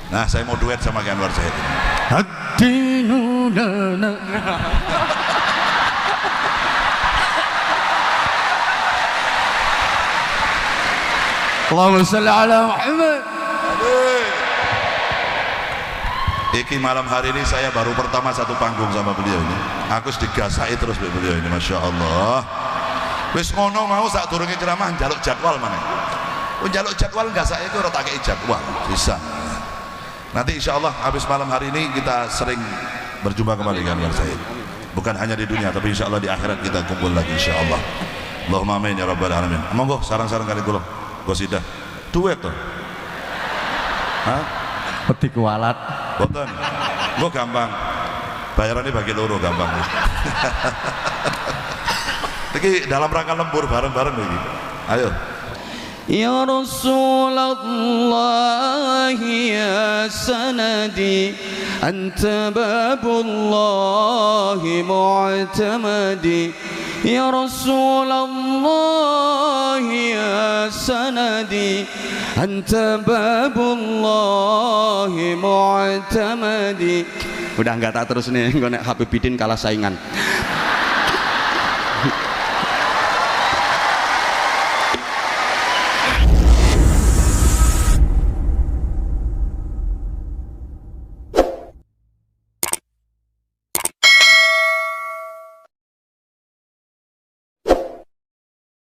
Nah, saya mau duet sama Ki Anwar Zahid. Ad-dinu lana. Allahumma shalli ala Muhammad. Iki malam hari ini saya baru pertama satu panggung sama beliau ini. Aku digasai terus beliau ini, masya Allah. Wis ngono mau sak durunge ceramah njaluk jadwal mana? Njaluk jadwal gasai itu ora tak kei jadwal, bisa. Nanti insya Allah habis malam hari ini kita sering berjumpa kembali kan Anwar Zahid. Bukan hanya di dunia, tapi insya Allah di akhirat kita kumpul lagi insya Allah. Allahumma amin ya rabbal alamin. Monggo sarang-sarang kali kula. Gosidah duet tuh. Hah? Peti kualat. Boten. Gua gampang. Bayarannya bagi loro gampang. Iki dalam rangka lembur bareng-bareng iki. Ayo. Ya Rasulullah ya sanadi anta babullah mu'tamadi ya Rasulullah ya sanadi anta babullah mu'tamadi. Udah enggak tak terus nih, engko nek Habibidin kalah saingan.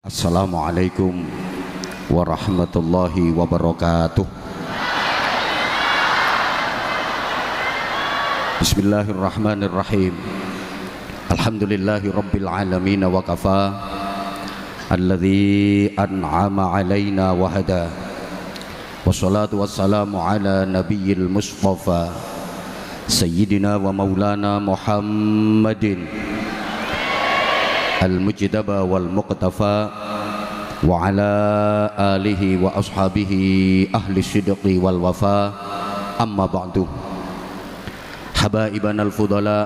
Assalamualaikum warahmatullahi wabarakatuh. Bismillahirrahmanirrahim. Alhamdulillahi rabbil alamin wa kafa alladzi an'ama alaina wa hada. Wassalatu wassalamu ala nabiyyil mustafa sayyidina wa maulana Muhammadin al-mujtaba wal muqtafa wa ala alihi wa ashabihi ahli sidqi wal wafa. Amma ba'du. Habaibana al-fudala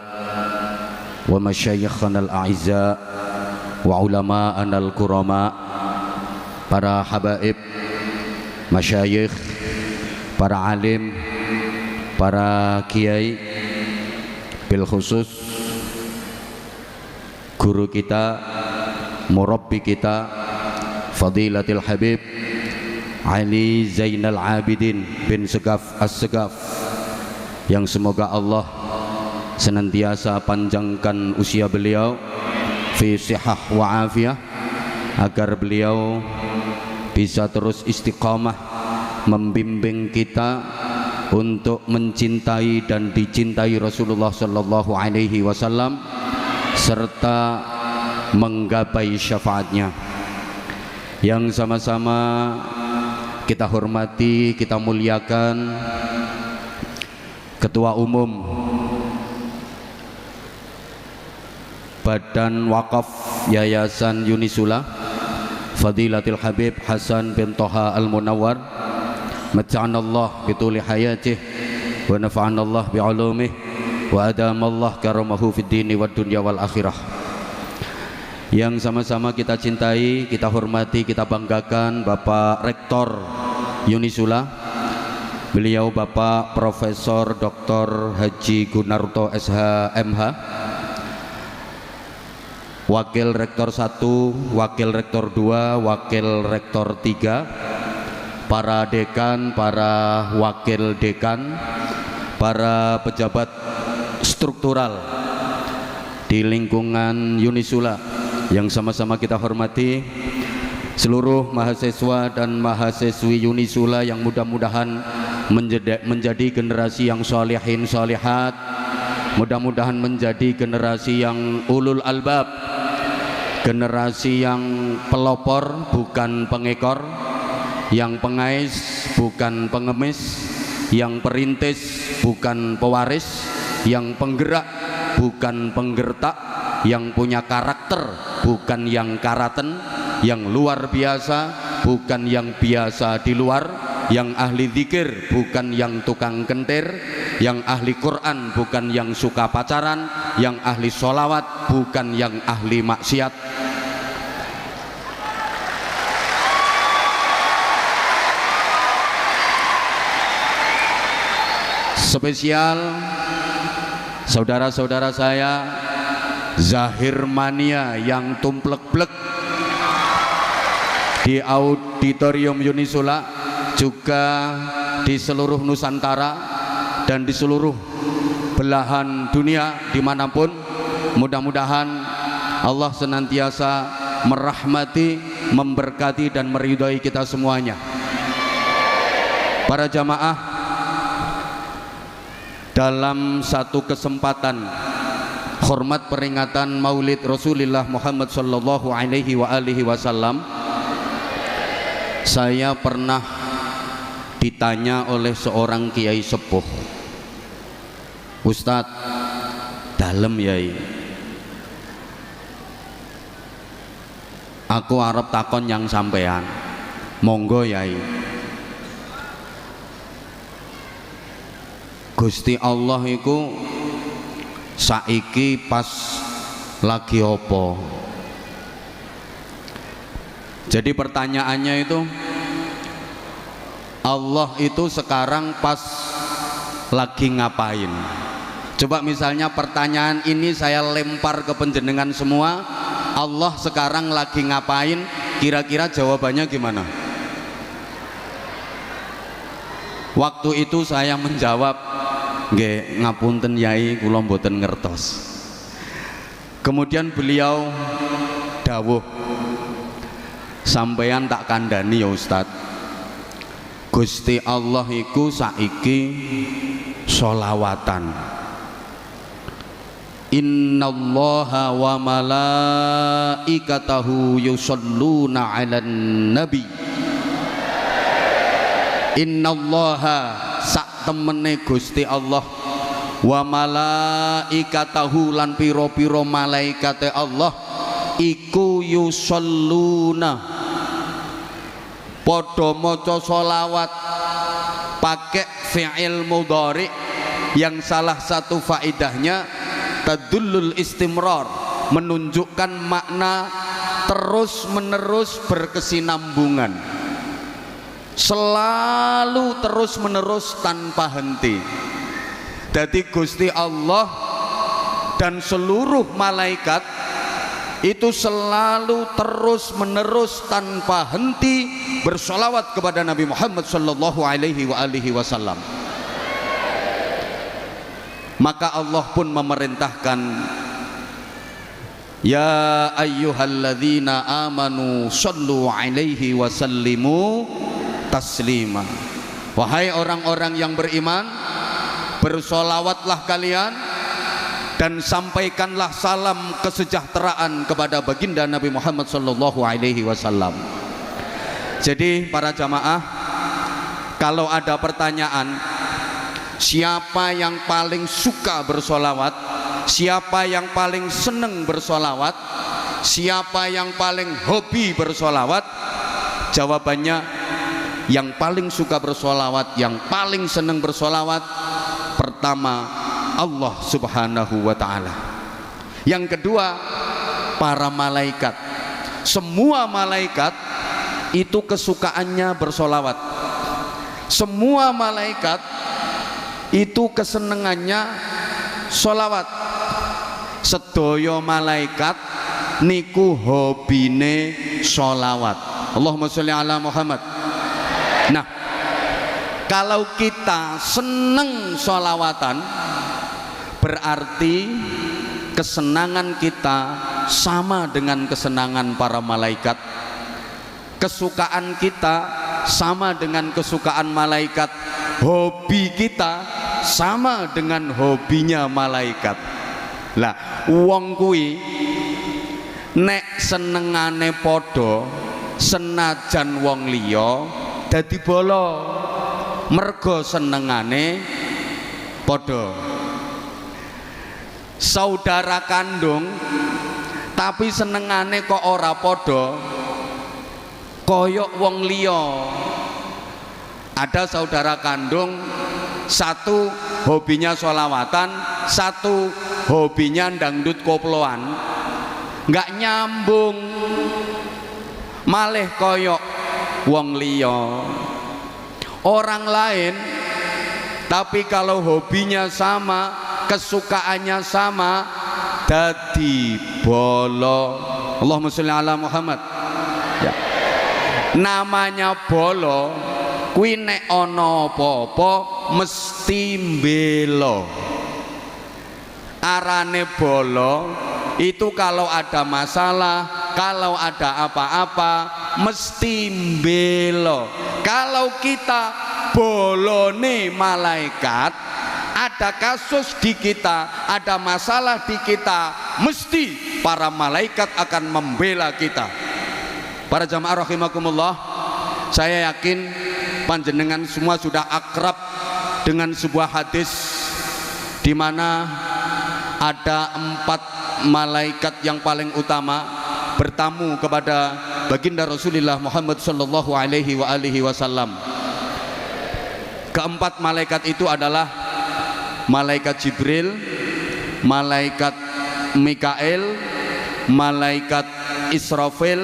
wa masyayikhana al-a'izza wa ulama'ana al-kurama, para habaib, masyayikh, para alim, para kiai, bil khusus guru kita, murabbi kita, Fadilatul Habib Ali Zainal Abidin bin Segaf As-Segaf, yang semoga Allah senantiasa panjangkan usia beliau fi sihah wa afiyah, agar beliau bisa terus istiqamah membimbing kita untuk mencintai dan dicintai Rasulullah sallallahu alaihi wasallam serta menggapai syafaatnya. Yang sama-sama kita hormati, kita muliakan Ketua Umum Badan Wakaf Yayasan Unisula, Fadilatul Habib Hasan bin Toha Al-Munawwar, mata'anallah bituli hayatih wa nafa'anallah bi'ulumih wa adamallah karamahu fid dini wad dunya wal akhirah. Yang sama-sama kita cintai, kita hormati, kita banggakan Bapak Rektor Unisula, beliau Bapak Profesor Dr. Haji Gunarto SH MH, Wakil Rektor 1, Wakil Rektor 2, Wakil Rektor 3, para dekan, para wakil dekan, para pejabat struktural di lingkungan Unisula yang sama-sama kita hormati, seluruh mahasiswa dan mahasiswi Unisula yang mudah-mudahan menjadi generasi yang sholihin sholihat, mudah-mudahan menjadi generasi yang ulul albab, generasi yang pelopor bukan pengekor, yang pengais bukan pengemis, yang perintis bukan pewaris, yang penggerak bukan penggertak, yang punya karakter bukan yang karaten, yang luar biasa bukan yang biasa di luar, yang ahli zikir bukan yang tukang kentir, yang ahli Quran bukan yang suka pacaran, yang ahli sholawat bukan yang ahli maksiat. spesial saudara-saudara saya Zahir Mania yang tumplek-plek di Auditorium Unisula, juga di seluruh Nusantara dan di seluruh belahan dunia dimanapun. Mudah-mudahan Allah senantiasa merahmati, memberkati dan meridhai kita semuanya. Para jamaah, dalam satu kesempatan hormat peringatan Maulid Rasulullah Muhammad sallallahu alaihi wasallam, saya pernah ditanya oleh seorang kiai sepuh, "Ustadz, dalem yai, aku arep takon yang sampean." "Monggo yai." Gusti Allah iku saiki pas lagi opo? Jadi pertanyaannya itu, Allah itu sekarang pas lagi ngapain? Coba misalnya pertanyaan ini saya lempar ke penjenengan semua, Allah sekarang lagi ngapain? Kira-kira jawabannya gimana? Waktu itu saya menjawab, "Nggih, ngapunten yai, kula mboten ngertos." Kemudian beliau dawuh, "Sampeyan tak kandhani ya Ustadz, Gusti Allah iku saiki sholawatan. Innallaha wa malaikatahu yusholluna 'alan nabi." Innallaha sak temene Gusti Allah, wa malaikatahu lan piro-piro malaikate Allah iku yusholluna, podo maca sholawat, pakai fi'il mudhari yang salah satu faidahnya tadullul istimrar, menunjukkan makna terus menerus berkesinambungan, selalu terus menerus tanpa henti. Jadi Gusti Allah dan seluruh malaikat itu selalu terus menerus tanpa henti bersolawat kepada Nabi Muhammad sallallahu alaihi wasallam. Maka Allah pun memerintahkan, "Ya ayyuhalladzina amanu shallu alaihi wasallimu taslima." Wahai orang-orang yang beriman, bersolawatlah kalian dan sampaikanlah salam kesejahteraan kepada baginda Nabi Muhammad sallallahu alaihi wasallam. Jadi para jamaah, kalau ada pertanyaan siapa yang paling suka bersolawat, siapa yang paling seneng bersolawat, siapa yang paling hobi bersolawat, jawabannya yang paling suka bersolawat, yang paling seneng bersolawat, pertama Allah subhanahu wa ta'ala. Yang kedua, para malaikat. Semua malaikat itu kesukaannya bersolawat. Semua malaikat itu kesenengannya solawat. Sedoyo malaikat niku hobine solawat. Allahumma sholli ala Muhammad. Nah, kalau kita seneng solawatan, berarti kesenangan kita sama dengan kesenangan para malaikat, kesukaan kita sama dengan kesukaan malaikat, hobi kita sama dengan hobinya malaikat. Lah wong kuwi nek senengane podo, senajan wong liya dadi bolo, mergo senengane podo. Saudara kandung tapi senengane kok ora podo, koyok wong liya. Ada saudara kandung, satu hobinya sholawatan, satu hobinya dangdut koploan, nggak nyambung, malih koyok wong liya. Orang lain Tapi kalau hobinya sama, kesukaannya sama, dadi bolo. Allahumma sholli ala Muhammad. Ya. Namanya bolo kuwi nek ana apa-apa mesti mbelo. Arane bolo itu kalau ada masalah, kalau ada apa-apa mesti mbelo. Kalau kita bolone malaikat, ada kasus di kita, ada masalah di kita, mesti para malaikat akan membela kita. Para jamaah rahimakumullah, saya yakin panjenengan semua sudah akrab dengan sebuah hadis di mana ada 4 malaikat yang paling utama bertamu kepada baginda Rasulullah Muhammad sallallahu alaihi wasallam. Keempat malaikat itu adalah malaikat Jibril, malaikat Mikael, malaikat Israfil,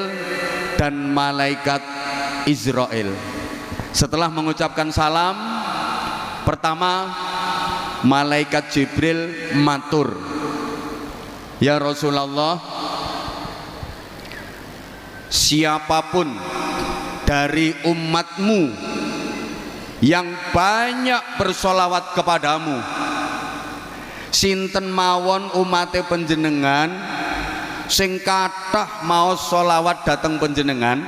dan malaikat Israel. Setelah mengucapkan salam, pertama malaikat Jibril matur, "Ya Rasulullah, siapapun dari umatmu yang banyak bersolawat kepadamu, sinten mawon umate panjenengan sing kathah mau solawat datang panjenengan."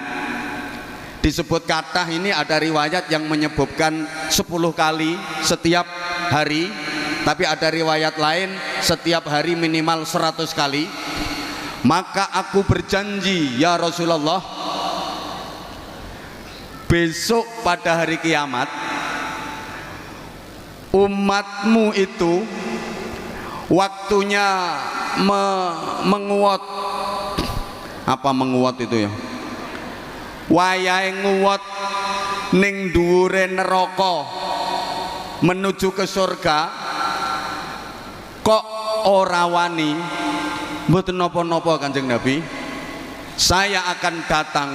Disebut kathah ini ada riwayat yang menyebutkan 10 kali setiap hari, tapi ada riwayat lain setiap hari minimal 100 kali. Maka aku berjanji ya Rasulullah, besok pada hari kiamat umatmu itu waktunya menguat. Apa menguat itu ya? Wayahe nguwat ning dhuwure neraka menuju ke surga, kok ora wani. Mboten napa-napa Kanjeng Nabi, saya akan datang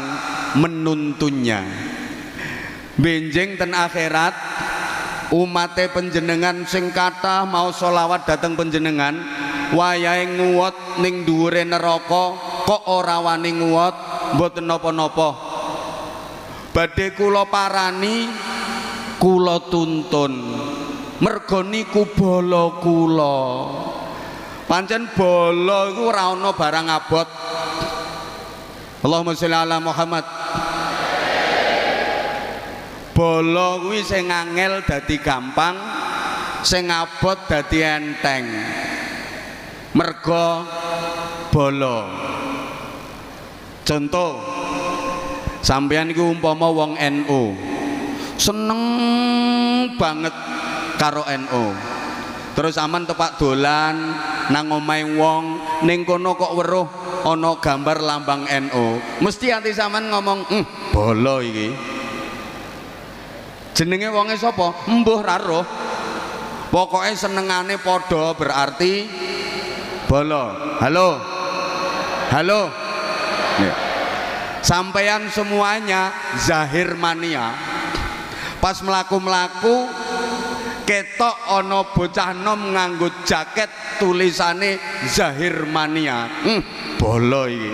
menuntunnya. Benjing ten akhirat umate panjenengan sing kathah mau solawat dateng panjenengan, wayahe nguwat ning dhuwure neraka kok ora wani nguwat. Mboten napa-napa, badhe kula parani, kula tuntun, merga niku bala kula. Pancen bala iku ora ana barang abot. Allahumma sholli ala Muhammad. Bala kuwi sing angel dadi gampang, sing abot dadi enteng. Merga bala. Contoh, sampeyan iku umpama wong NU, seneng banget karo NU. Terus aman tepak dolan nang omahe wong, ning kono kok weruh ana gambar lambang NU. Mesti ati sampean ngomong, bala iki. Jenenge wonge sapa? Mbuh ra roh. Pokoke senengane padha berarti bala. Halo. Halo. Ya. Sampeyan semuanya zahir mania. Pas mlaku-mlaku ketok ana bocah nom nganggo jaket tulisane zahir mania. Bala iki.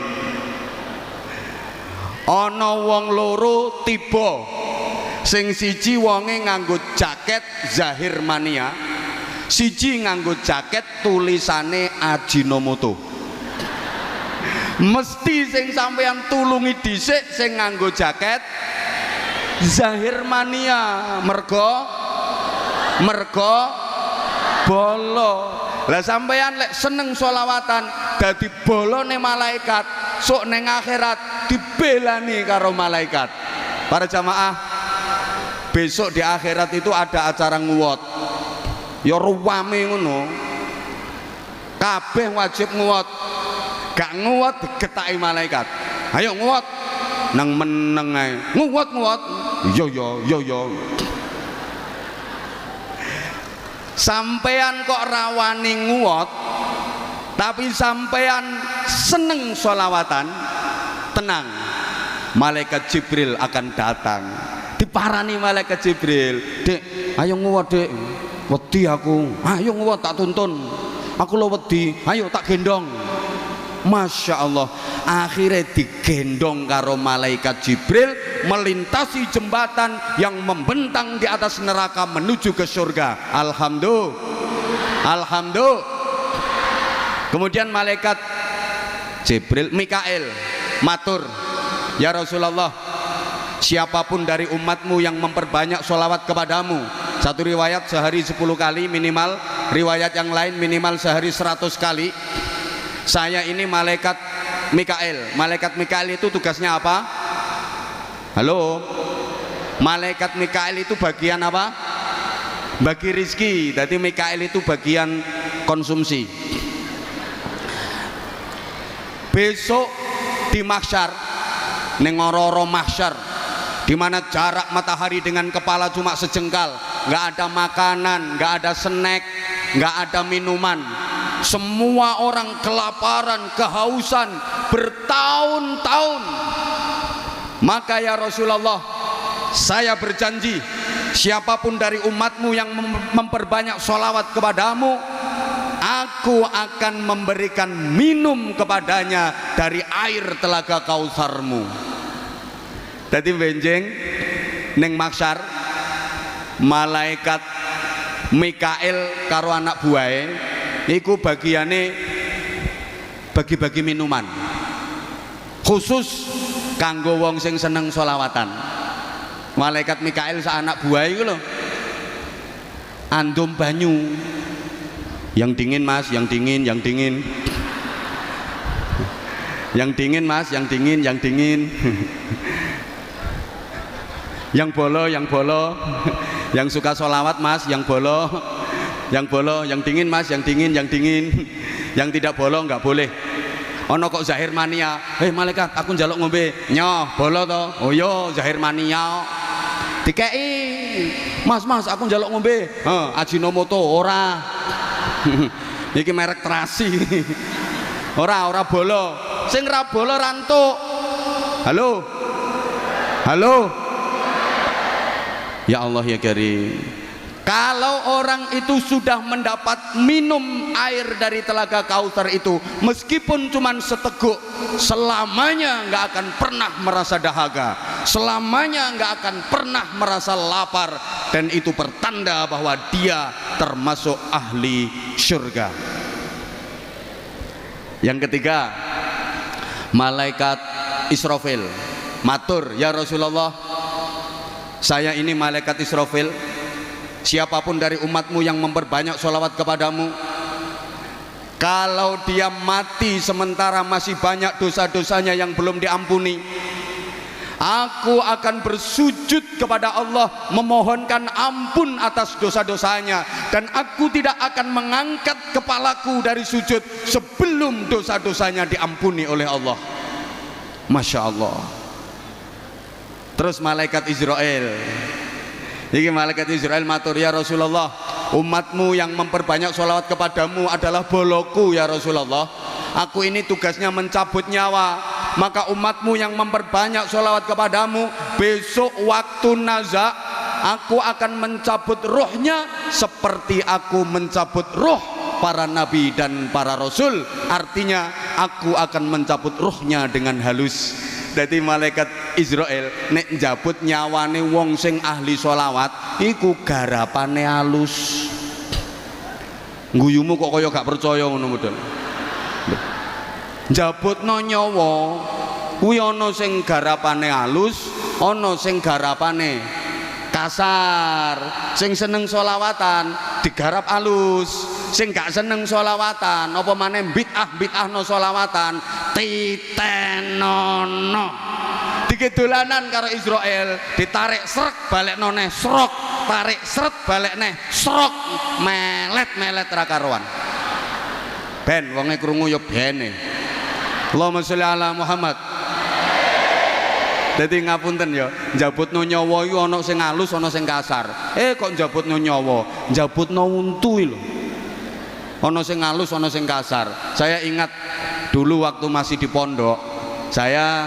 Ana wong loro tiba, sing siji wonge nganggo jaket zahir mania, siji nganggo jaket tulisane Ajinomoto. Mesti sing sampeyan tulungi dhisik sing nganggo jaket zahir mania, merga bolo. Lah sampeyan lek seneng solawatan dadi bolone malaikat, sok ning akhirat dibelani karo malaikat. Para jamaah, besok di akhirat itu ada acara nguwot. Ya ruwame ngono. Kabeh wajib nguwot. Gak nguwot digetaki malaikat. Ayo nguwot. Nang meneng ae. Nguwot. Yo. Sampean kok rawani nguwot, tapi sampean seneng solawatan, tenang, malaikat Jibril akan datang. Diparani malaikat Jibril, "Dek, ayo nguwot, Dek." wedi aku, ayo ngowo tak tuntun, aku lo wedi, ayo tak gendong. Masya Allah, akhirnya digendong karo malaikat Jibril melintasi jembatan yang membentang di atas neraka menuju ke surga. Alhamdulillah. Kemudian malaikat Jibril, Mikail matur, ya Rasulullah, siapapun dari umatmu yang memperbanyak sholawat kepadamu, satu riwayat sehari 10 kali minimal, riwayat yang lain minimal sehari 100 kali, saya ini malaikat Mikail. Malaikat Mikail itu tugasnya apa? Halo, malaikat Mikail itu bagian apa? Bagi rizki. Jadi Mikail itu bagian konsumsi. Besok di mahsyar, nengororo mahsyar, di mana jarak matahari dengan kepala cuma sejengkal, nggak ada makanan, nggak ada snack, nggak ada minuman. Semua orang kelaparan, kehausan bertahun-tahun. Maka ya Rasulullah, saya berjanji, siapapun dari umatmu yang memperbanyak sholawat kepadamu, aku akan memberikan minum kepadanya dari air telaga Kautsarmu. Dadi benjeng ning mahsyar, malaikat Mikail karo anak buahe iku bagiane bagi-bagi minuman khusus kanggo wong sing seneng sholawatan. Malaikat Mikail sa anak buah iku lho andum banyu yang dingin mas, yang dingin, yang dingin, yang dingin mas, yang dingin, yang dingin, yang bolo, yang bolo, yang suka sholawat mas, yang bolo, yang bolo, yang dingin mas, yang dingin, yang dingin, yang tidak bolo nggak boleh. Ono kok zahir mania, malaikat aku njaluk ngombe, nyoh bolo to, oh yo zahir mania, dikei, mas aku njaluk ngombe, Ajinomoto ora, iki merek terasi, ora bolo, sing ra bolo rantuk, halo, ya Allah ya Karim. Kalau orang itu sudah mendapat minum air dari telaga Kautsar itu, meskipun cuma seteguk, selamanya nggak akan pernah merasa dahaga, selamanya nggak akan pernah merasa lapar, dan itu pertanda bahwa dia termasuk ahli surga. Yang ketiga, malaikat Israfil matur, ya Rasulullah, saya ini malaikat Israfil, siapapun dari umatmu yang memperbanyak sholawat kepadamu, kalau dia mati sementara masih banyak dosa-dosanya yang belum diampuni, aku akan bersujud kepada Allah memohonkan ampun atas dosa-dosanya, dan aku tidak akan mengangkat kepalaku dari sujud sebelum dosa-dosanya diampuni oleh Allah. Masya Allah. Terus malaikat Israel, iki malaikat Israel matur, ya Rasulullah, umatmu yang memperbanyak sholawat kepadamu adalah boloku ya Rasulullah, aku ini tugasnya mencabut nyawa, maka umatmu yang memperbanyak sholawat kepadamu, besok waktu naza aku akan mencabut rohnya seperti aku mencabut roh para nabi dan para rasul, artinya aku akan mencabut rohnya dengan halus. Jadi malaikat Israel nek njabut nyawane wong sing ahli sholawat iku garapane halus. Guyumu kok kaya gak percaya ngono mudhun. Njabutno nyawa kuwi ana sing garapane halus, ana sing garapane kasar. Sing seneng sholawatan digarap halus, sing gak seneng sholawatan apa maneh bid'ah no sholawatan titenono, digedolanan karo Israel, ditarik srek balik noneh srok, tarik sret balik neh srok, melet ra karuan. Ben wonge krungu ya bene. Allahumma sholli ala Muhammad. Dadi ngapunten ya, njabutno nyawa iku ana sing halus ana sing kasar. Kok njabutno nyawa, njabutno untu lho. Ana sing halus ana sing kasar. Saya ingat dulu waktu masih di pondok, saya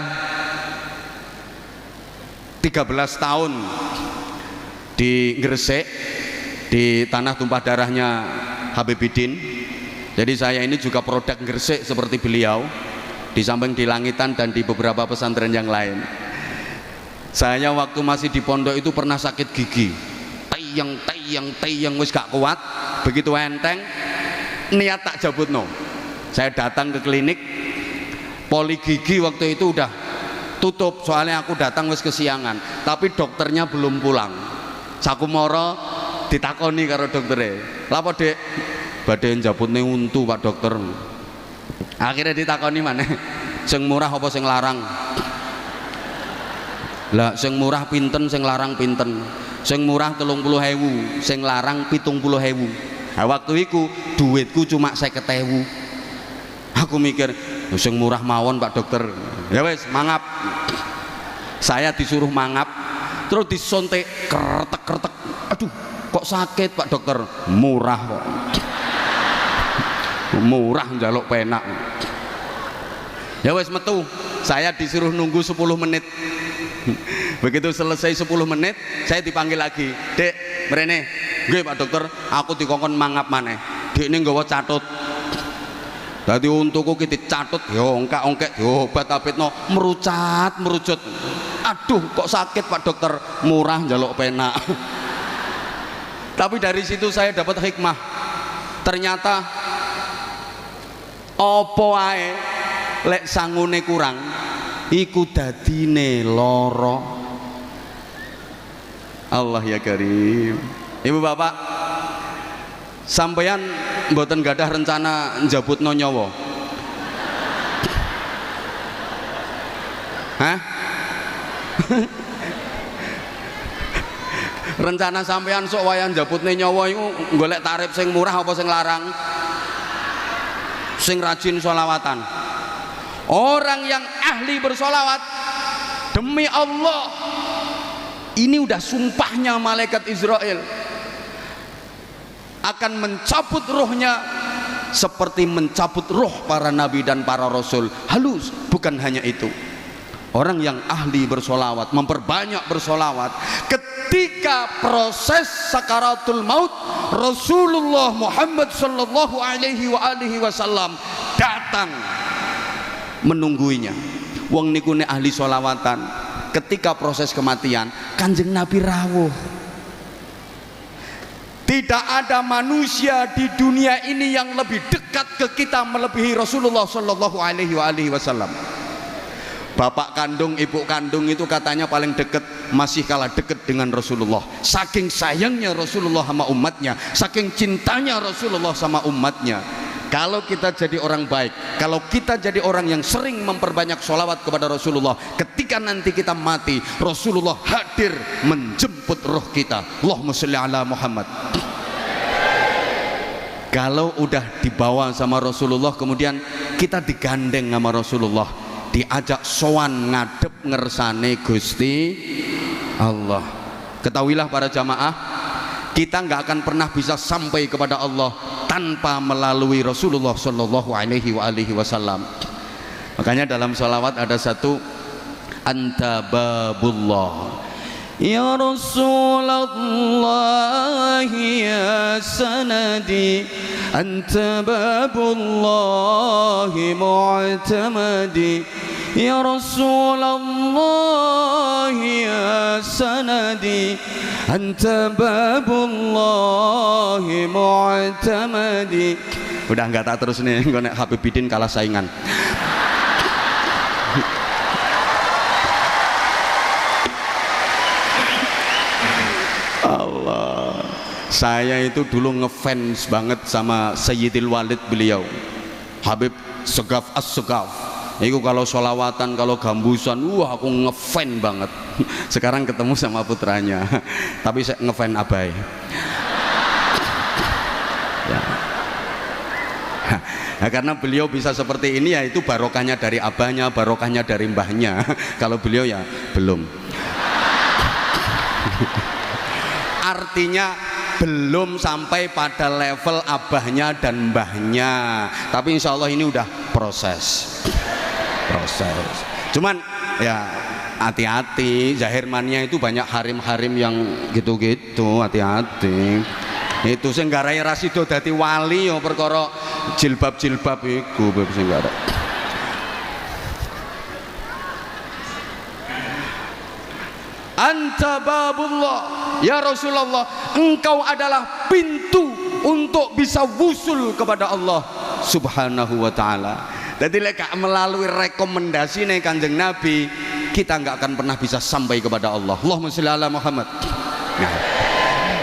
13 tahun di Gresik, di tanah tumpah darahnya Habibidin. Jadi saya ini juga produk Gresik seperti beliau, di samping di Langitan dan di beberapa pesantren yang lain. Saya waktu masih di pondok itu pernah sakit gigi, tayang wis gak kuat, begitu enteng niat tak jabutno. Saya datang ke klinik poli gigi, waktu itu udah tutup soalnya aku datang wis kesiangan, tapi dokternya belum pulang. Sakumoro ditakoni karo doktere, lapo dek? Badhe njabutne untu Pak dokter. Akhirnya ditakoni maneh, sing murah apa sing larang? Lah sing murah pinten, sing larang pinten? Sing murah 30.000, sing larang 70.000. Nah, waktu itu duitku cuma 50.000. Aku mikir, sing murah mawon Pak dokter. Ya wes mangap. Saya disuruh mangap, terus disontek kretek. Aduh, kok sakit Pak dokter? Murah kok. Murah njaluk penak. Ya wes metu, saya disuruh nunggu 10 menit. Begitu selesai 10 menit saya dipanggil lagi, dek mrene. Nggih Pak dokter, aku dikongkon mangap maneh. Dek ini nggawa catut. Dadi untuku ki dicatut, yo ongkek diobat-abitno merucut. Aduh kok sakit Pak dokter, murah njaluk penak. Tapi dari situ saya dapat hikmah. Ternyata apa ae lek sangune kurang iku dadine lara. Allah ya Karim. Ibu bapak, sampeyan mboten gadah rencana njabutno nyawa? Hah? Rencana sampeyan sok wayah njabutne nyawa iku golek tarif sing murah apa sing larang? Sing rajin sholawatan. Orang yang ahli bersolawat, demi Allah, ini udah sumpahnya malaikat Israel akan mencabut rohnya seperti mencabut roh para nabi dan para rasul. Halus. Bukan hanya itu, orang yang ahli bersolawat, memperbanyak bersolawat, ketika proses sakaratul maut, Rasulullah Muhammad sallallahu alaihi wasallam datang menungguinya. Wong niku nek ahli solawatan, ketika proses kematian Kanjeng Nabi rawuh. Tidak ada manusia di dunia ini yang lebih dekat ke kita melebihi Rasulullah sallallahu alaihi wasallam. Bapak kandung, ibu kandung itu katanya paling dekat, masih kalah dekat dengan Rasulullah. Saking sayangnya Rasulullah sama umatnya, saking cintanya Rasulullah sama umatnya. Kalau kita jadi orang baik, kalau kita jadi orang yang sering memperbanyak sholawat kepada Rasulullah, ketika nanti kita mati, Rasulullah hadir menjemput roh kita. Allahumma sholli ala Muhammad. Kalau udah dibawa sama Rasulullah, kemudian kita digandeng sama Rasulullah, diajak sowan ngadep ngersane Gusti Allah. Ketahuilah para jamaah, kita nggak akan pernah bisa sampai kepada Allah tanpa melalui Rasulullah Shallallahu Alaihi Wasallam. Makanya dalam sholawat ada satu, anta babullah ya Rasulullah ya sanadi, anta babullah mu'tamadi, ya Rasulullah ya sanadi, anta babullah mu'tamadi. Udah nggak tak terus nih, nek Habibidin kalah saingan. Allah, saya itu dulu ngefans banget sama Sayyidil Walid beliau, Habib Segaf As-Segaf. Itu kalau sholawatan, kalau gambusan, wah aku ngefans banget. Sekarang ketemu sama putranya, tapi saya ngefans abai. Ya. Nah, karena beliau bisa seperti ini, ya itu barokahnya dari abahnya, barokahnya dari mbahnya. Kalau beliau ya belum. Artinya belum sampai pada level abahnya dan mbahnya, tapi insya Allah ini udah proses. Cuman ya hati-hati, zahir mania itu banyak harim-harim yang gitu-gitu, hati-hati. Itu sing garai rasido dadi wali ya perkara jilbab-jilbab iku sing garai. Anta babullah ya Rasulullah, engkau adalah pintu untuk bisa wusul kepada Allah subhanahu wa ta'ala. Jadi lek melalui rekomendasi nih Kanjeng Nabi, kita nggak akan pernah bisa sampai kepada Allah. Allahumma sholli ala Muhammad. Nah,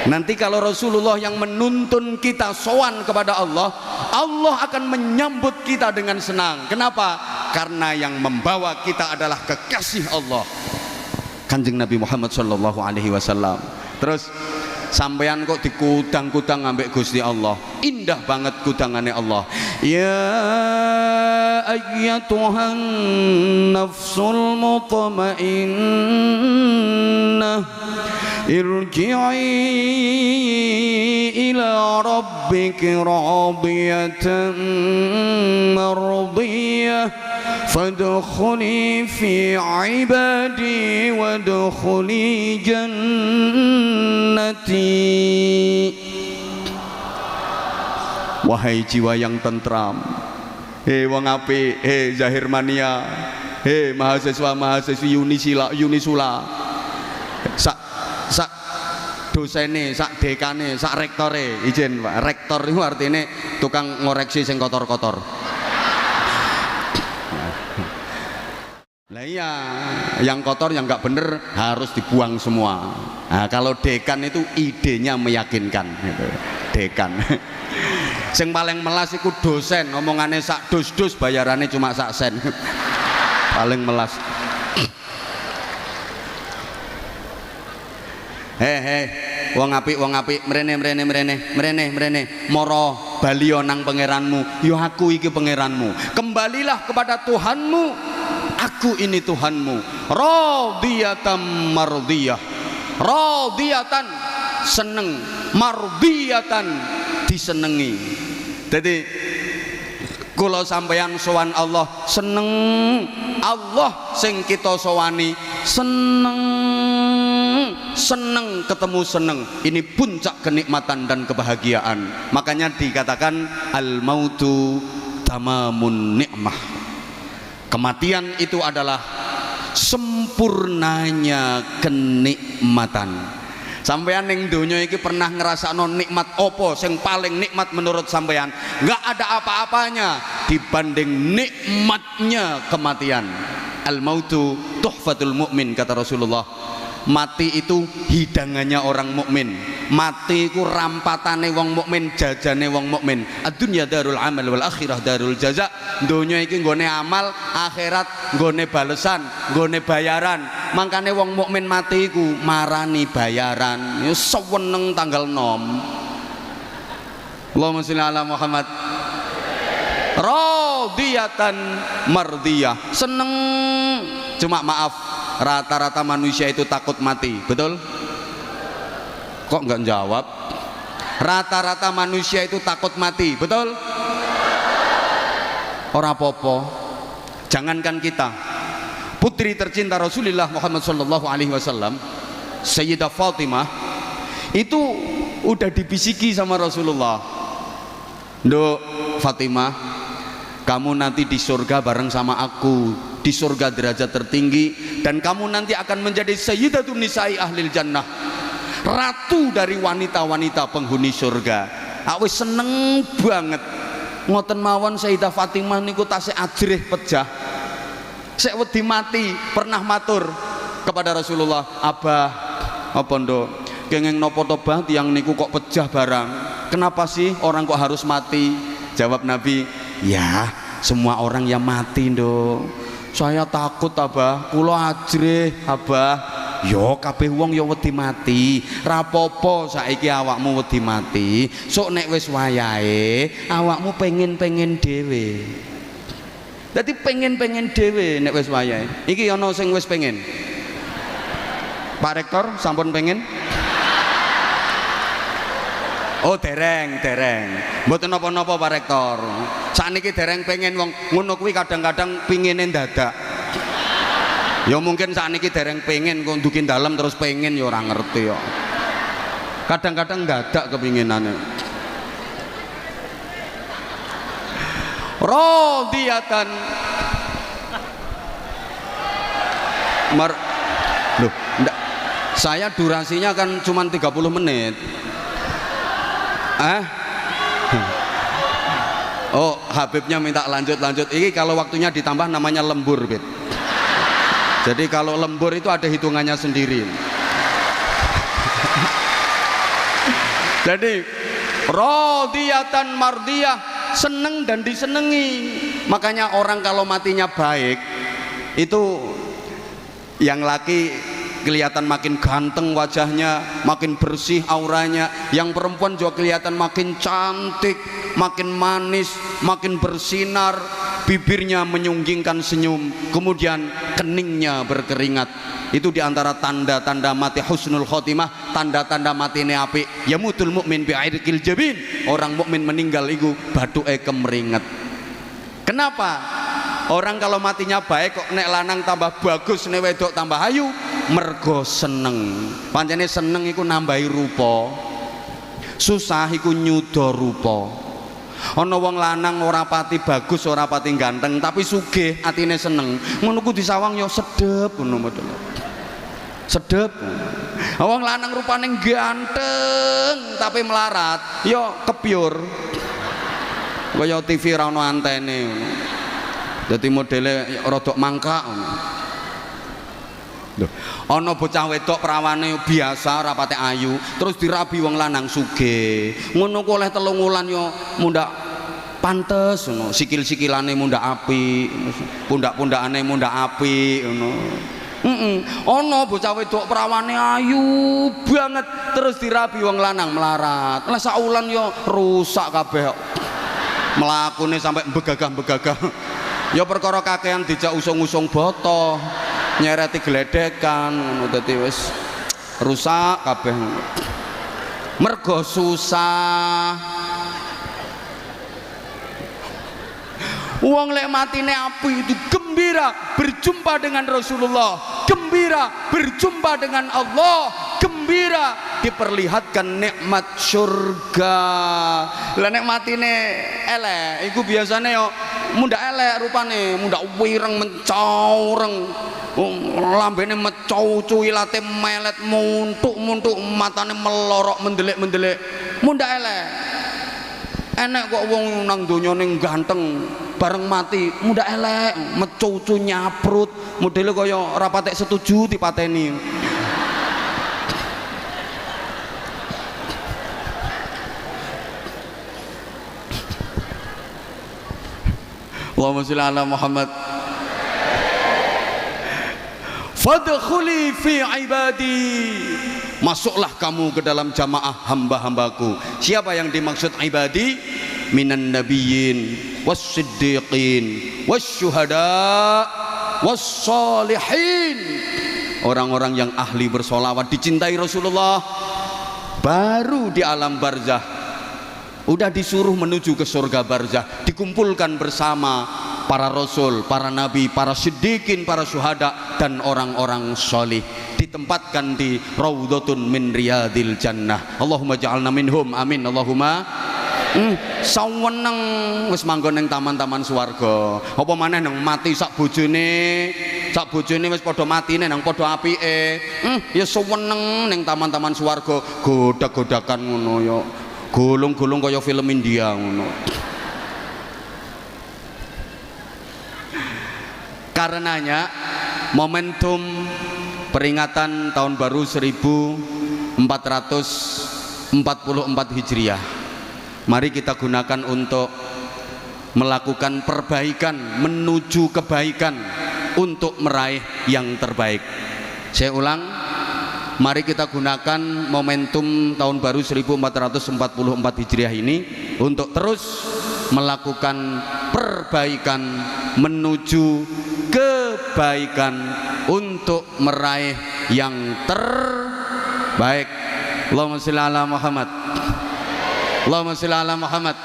nanti kalau Rasulullah yang menuntun kita sowan kepada Allah, Allah akan menyambut kita dengan senang. Kenapa? Karena yang membawa kita adalah kekasih Allah, Kanjeng Nabi Muhammad sallallahu alaihi wasallam. Terus sampean kok dikudang-kudang ambek Gusti Allah, indah banget kudangannya Allah. Ya ayyatuhan nafsul mutmainnah irji'i ila rabbiki radiyatan mardiyah fadkhuli fi ibadi wadkhuli jannati. Wahai jiwa yang tentram, hei wong apik, hei Zahir Mania, hei mahasiswa-mahasiswi Unisula, sak dosene, sak dekane, sak rektore, izin Pak, rektor itu artinya tukang ngoreksi sing kotor-kotor. Lah iya, yang kotor yang nggak bener harus dibuang semua. Nah, kalau dekan itu idenya meyakinkan, gitu. Dekan. Sing paling melas iku dosen, omongannya sak dus-dus, bayarannya cuma sak sen. Paling melas. Wong apik, mrene, moro balio nang pangeranmu. Yo aku iki pangeranmu. Kembalilah kepada Tuhanmu. Aku ini Tuhanmu. Radiyatan mardiyah. Radiyatan seneng, mardiyatan disenengi. Jadi kula sampeyan sowan Allah seneng, Allah sing kita sowani seneng ketemu seneng. Ini puncak kenikmatan dan kebahagiaan. Makanya dikatakan al mautu tamamun nikmah. Kematian itu adalah sempurnanya kenikmatan. Sampeyan ning donya iki pernah ngrasakno nikmat opo sing paling nikmat menurut sampeyan? Enggak ada apa-apanya dibanding nikmatnya kematian. Al mautu tuhfatul mukmin, kata Rasulullah. Mati itu hidangannya orang mukmin. Mati itu rampatane wong mukmin, jajane wong mukmin. Ad-dunya darul amal wal akhirah darul jaza. Donya iki nggone amal, akhirat nggone balesan, nggone bayaran. Mangkane wong mukmin mati iku marani bayaran. Ya seweneng tanggal 6. Allahumma sholli ala Muhammad. Radiyatan mardiyah. Seneng. Cuma maaf, rata-rata manusia itu takut mati, betul? Kok nggak jawab? Rata-rata manusia itu takut mati, betul? Ora popo. Jangankan kita, putri tercinta Rasulullah Muhammad sallallahu alaihi wasallam, Sayyidah Fatimah, itu udah dibisiki sama Rasulullah. Nduk Fatimah, kamu nanti di surga bareng sama aku, di surga derajat tertinggi, dan kamu nanti akan menjadi sayyidatun nisa'i ahlil jannah, ratu dari wanita-wanita penghuni surga. Aku seneng banget ngoten mawon. Sayyidah Fatimah niku tasih ajrih pejah, sek wedi mati pernah matur kepada Rasulullah, Abah apa nduk kenging napa to Bah tiyang niku kok pejah barang, kenapa sih orang kok harus mati? Jawab Nabi, ya semua orang yang mati nduk. Saya takut Abah, kula ajrih Abah. Yo kabeh wong yo wedi mati. Rapopo saiki awakmu wedi mati. Sok nek wis wayahe awakmu pengen-pengen dhewe. Dadi pengen-pengen dhewe nek wis wayahe. Iki ana sing wis pengen. Pak Rektor sampun pengen? Oh dereng. Mboten napa-napa Pak Rektor. Sakniki dereng pengen wong ngono kuwi kadang-kadang pingine dadak. Ya mungkin sakniki dereng pengen kok ndukin dalem terus pengen ya ora ngerti ya. Kadang-kadang nggak ada kepinginannya. Radiyatan loh, enggak. Saya durasinya kan cuma 30 menit. Oh, Habibnya minta lanjut. Ini kalau waktunya ditambah namanya lembur, Bib. Jadi kalau lembur itu ada hitungannya sendiri. Jadi radiyatan mardiyah, seneng dan disenengi. Makanya orang kalau matinya baik itu yang laki kelihatan makin ganteng wajahnya, makin bersih auranya, yang perempuan juga kelihatan makin cantik, makin manis, makin bersinar, bibirnya menyunggingkan senyum, kemudian keningnya berkeringat. Itu diantara tanda-tanda mati husnul khotimah, tanda-tanda mati ini api. Yamutul mukmin bi'irqil jabin, orang mukmin meninggal itu baduke kemeringet. Kenapa? Orang kalau matinya baik kok nek lanang tambah bagus, nek wedok tambah ayu, mergo seneng. Pancene seneng iku nambahi rupa, susah iku nyuda rupa. Ana wong lanang ora pati bagus, ora pati ganteng, tapi sugih atine seneng, ngono ku disawang yo sedep ngono model. Sedep. Wong lanang rupane ganteng tapi melarat, yo kebyur. Kaya TV ra ono antene ngono. Dadi modele rodok mangkak ngono. Lho, ana bocah wedok prawane biasa rapate ayu, terus dirabi wong lanang sugih. Ngono ku oleh 3 wulan yo mundak pantes ngono, sikil-sikilane mundak apik, pundak-pundakane mundak apik ngono. Ana bocah wedok prawane ayu banget terus dirabi wong lanang melarat. Lah sak wulan yo rusak kabeh. Mlakune sampai begagah-begagah. Ya perkara kakean dijak usung-usung boto, nyereti gledekan ngono, dadi wis rusak kabeh. Mergo susah. Wong lek matine api itu gembira berjumpa dengan Rasulullah, gembira berjumpa dengan Allah, gembira diperlihatkan nikmat surga. Lah nek matine elek iku biasane yo mundak elek rupane, mundak wireng mencaureng, lambene mecow-cuw, ilate melet muntuk-muntuk, matane melorok mendelik-mendelik, mundak elek. Enek kok wong nang donya ning ganteng bareng mati mundak elek, mecow-cuw nyaprut, modele kaya ora patek setuju dipateni. Allahumma sholli ala Muhammad. Fadkhuli fi ibadi, masuklah kamu ke dalam jamaah hamba-hambaku. Siapa yang dimaksud ibadi? Minan nabiyyin was-siddiqin was-syuhada was-shalihin, orang-orang yang ahli bersolawat, dicintai Rasulullah, baru di alam barzah udah disuruh menuju ke surga barzah, dikumpulkan bersama para rasul, para nabi, para siddiqin, para syuhada dan orang-orang sholih, ditempatkan di raudhatun min riyadil jannah. Allahumma ja'alna minhum, amin. Allahumma saweneng wis manggon ning taman-taman swarga. Apa maneh nang mati sak bojone wis padha matine nang padha apike. Ya saweneng ning taman-taman swarga, godak-godakan ngono ya. Gulung-gulung kaya film India ngono. Karenanya momentum peringatan tahun baru 1444 Hijriah, mari kita gunakan untuk melakukan perbaikan menuju kebaikan, untuk meraih yang terbaik. Saya ulang, mari kita gunakan momentum tahun baru 1444 Hijriah ini untuk terus melakukan perbaikan menuju kebaikan, untuk meraih yang terbaik. Allahumma sholli ala Muhammad. Allahumma sholli ala Muhammad.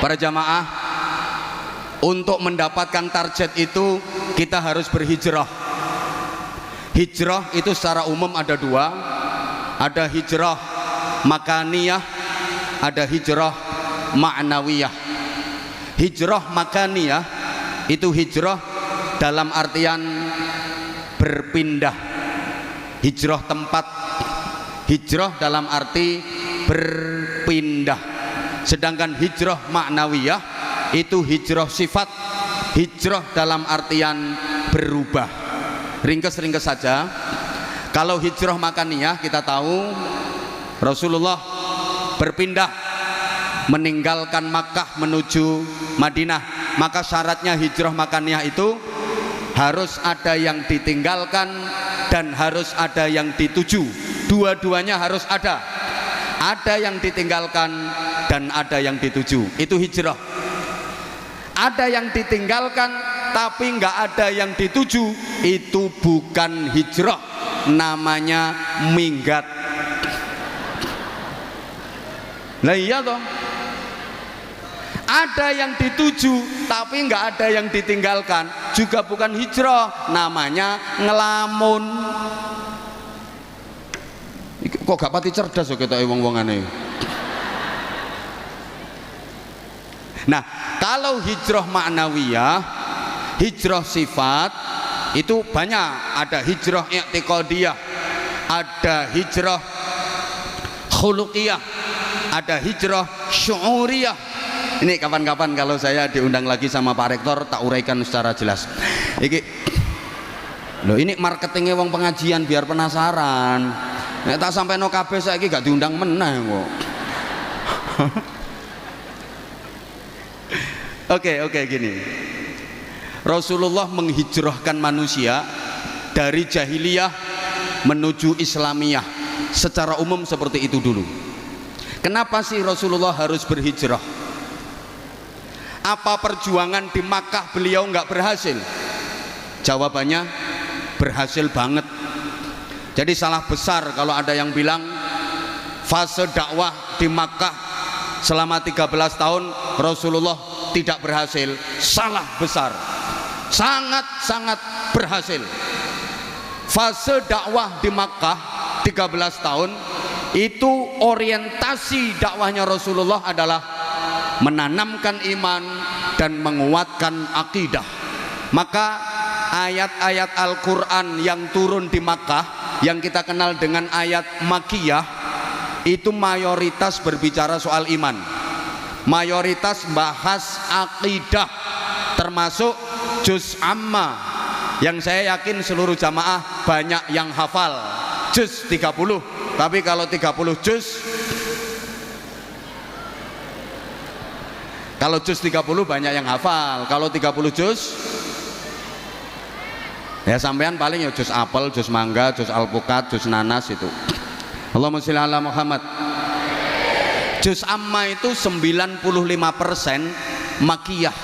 Para jamaah, untuk mendapatkan target itu kita harus berhijrah. Hijrah itu secara umum ada 2. Ada hijrah makaniyah, ada hijrah ma'nawiyah. Hijrah makaniyah itu hijrah dalam artian berpindah, hijrah tempat, hijrah dalam arti berpindah. Sedangkan hijrah ma'nawiyah itu hijrah sifat, hijrah dalam artian berubah. Ringkes-ringkes saja. Kalau hijrah makaniyah kita tahu Rasulullah berpindah meninggalkan Makkah menuju Madinah, maka syaratnya hijrah makaniyah itu harus ada yang ditinggalkan dan harus ada yang dituju. Dua-duanya harus ada. Ada yang ditinggalkan dan ada yang dituju. Itu hijrah. Ada yang ditinggalkan tapi nggak ada yang dituju, itu bukan hijrah, namanya minggat. Lah iya toh. Ada yang dituju tapi nggak ada yang ditinggalkan, juga bukan hijrah, namanya ngelamun. Kok gak pati cerdas kok kita wong-wongane. Nah, kalau hijrah ma'nawiyah, hijrah sifat itu banyak. Ada hijrah i'tiqadiyah, ada hijrah khuluqiyah, ada hijrah syu'uriyah. Ini kapan-kapan kalau saya diundang lagi sama Pak Rektor tak uraikan secara jelas. Loh, ini marketingnya wong pengajian biar penasaran. Nek tak sampai no kabeh saiki gak diundang meneh kok. Oke, gini. Rasulullah menghijrahkan manusia dari jahiliyah menuju Islamiyah. Secara umum seperti itu dulu. Kenapa sih Rasulullah harus berhijrah? Apa perjuangan di Makkah beliau nggak berhasil? Jawabannya berhasil banget. Jadi salah besar kalau ada yang bilang fase dakwah di Makkah selama 13 tahun Rasulullah tidak berhasil. Salah besar. Sangat-sangat berhasil. Fase dakwah di Makkah 13 tahun itu orientasi dakwahnya Rasulullah adalah menanamkan iman dan menguatkan akidah. Maka ayat-ayat Al-Quran yang turun di Makkah yang kita kenal dengan ayat Makkiyah itu mayoritas berbicara soal iman, mayoritas bahas akidah, termasuk juz amma yang saya yakin seluruh jamaah banyak yang hafal, juz 30. Tapi kalau 30 juz, kalau juz 30 banyak yang hafal. Kalau 30 juz ya sampean paling ya juz apel, juz mangga, juz alpukat, juz nanas itu. Allahumma sholli ala Muhammad. Juz amma itu 95% makiyah.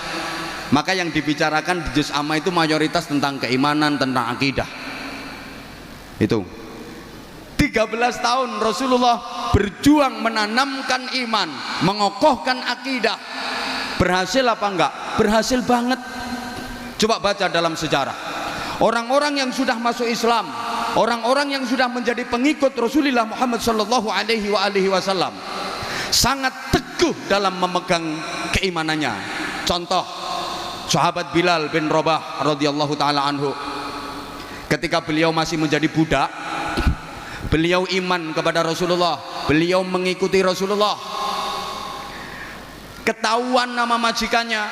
Maka yang dibicarakan di juz amma itu mayoritas tentang keimanan, tentang akidah. Itu 13 tahun Rasulullah berjuang menanamkan iman, mengokohkan akidah. Berhasil apa enggak? Berhasil banget. Coba baca dalam sejarah. Orang-orang yang sudah masuk Islam, orang-orang yang sudah menjadi pengikut Rasulullah Muhammad sallallahu alaihi wasallam sangat teguh dalam memegang keimanannya. Contoh, sahabat Bilal bin Rabah radhiyallahu taala anhu. Ketika beliau masih menjadi budak, beliau iman kepada Rasulullah, beliau mengikuti Rasulullah. Ketahuan nama majikannya,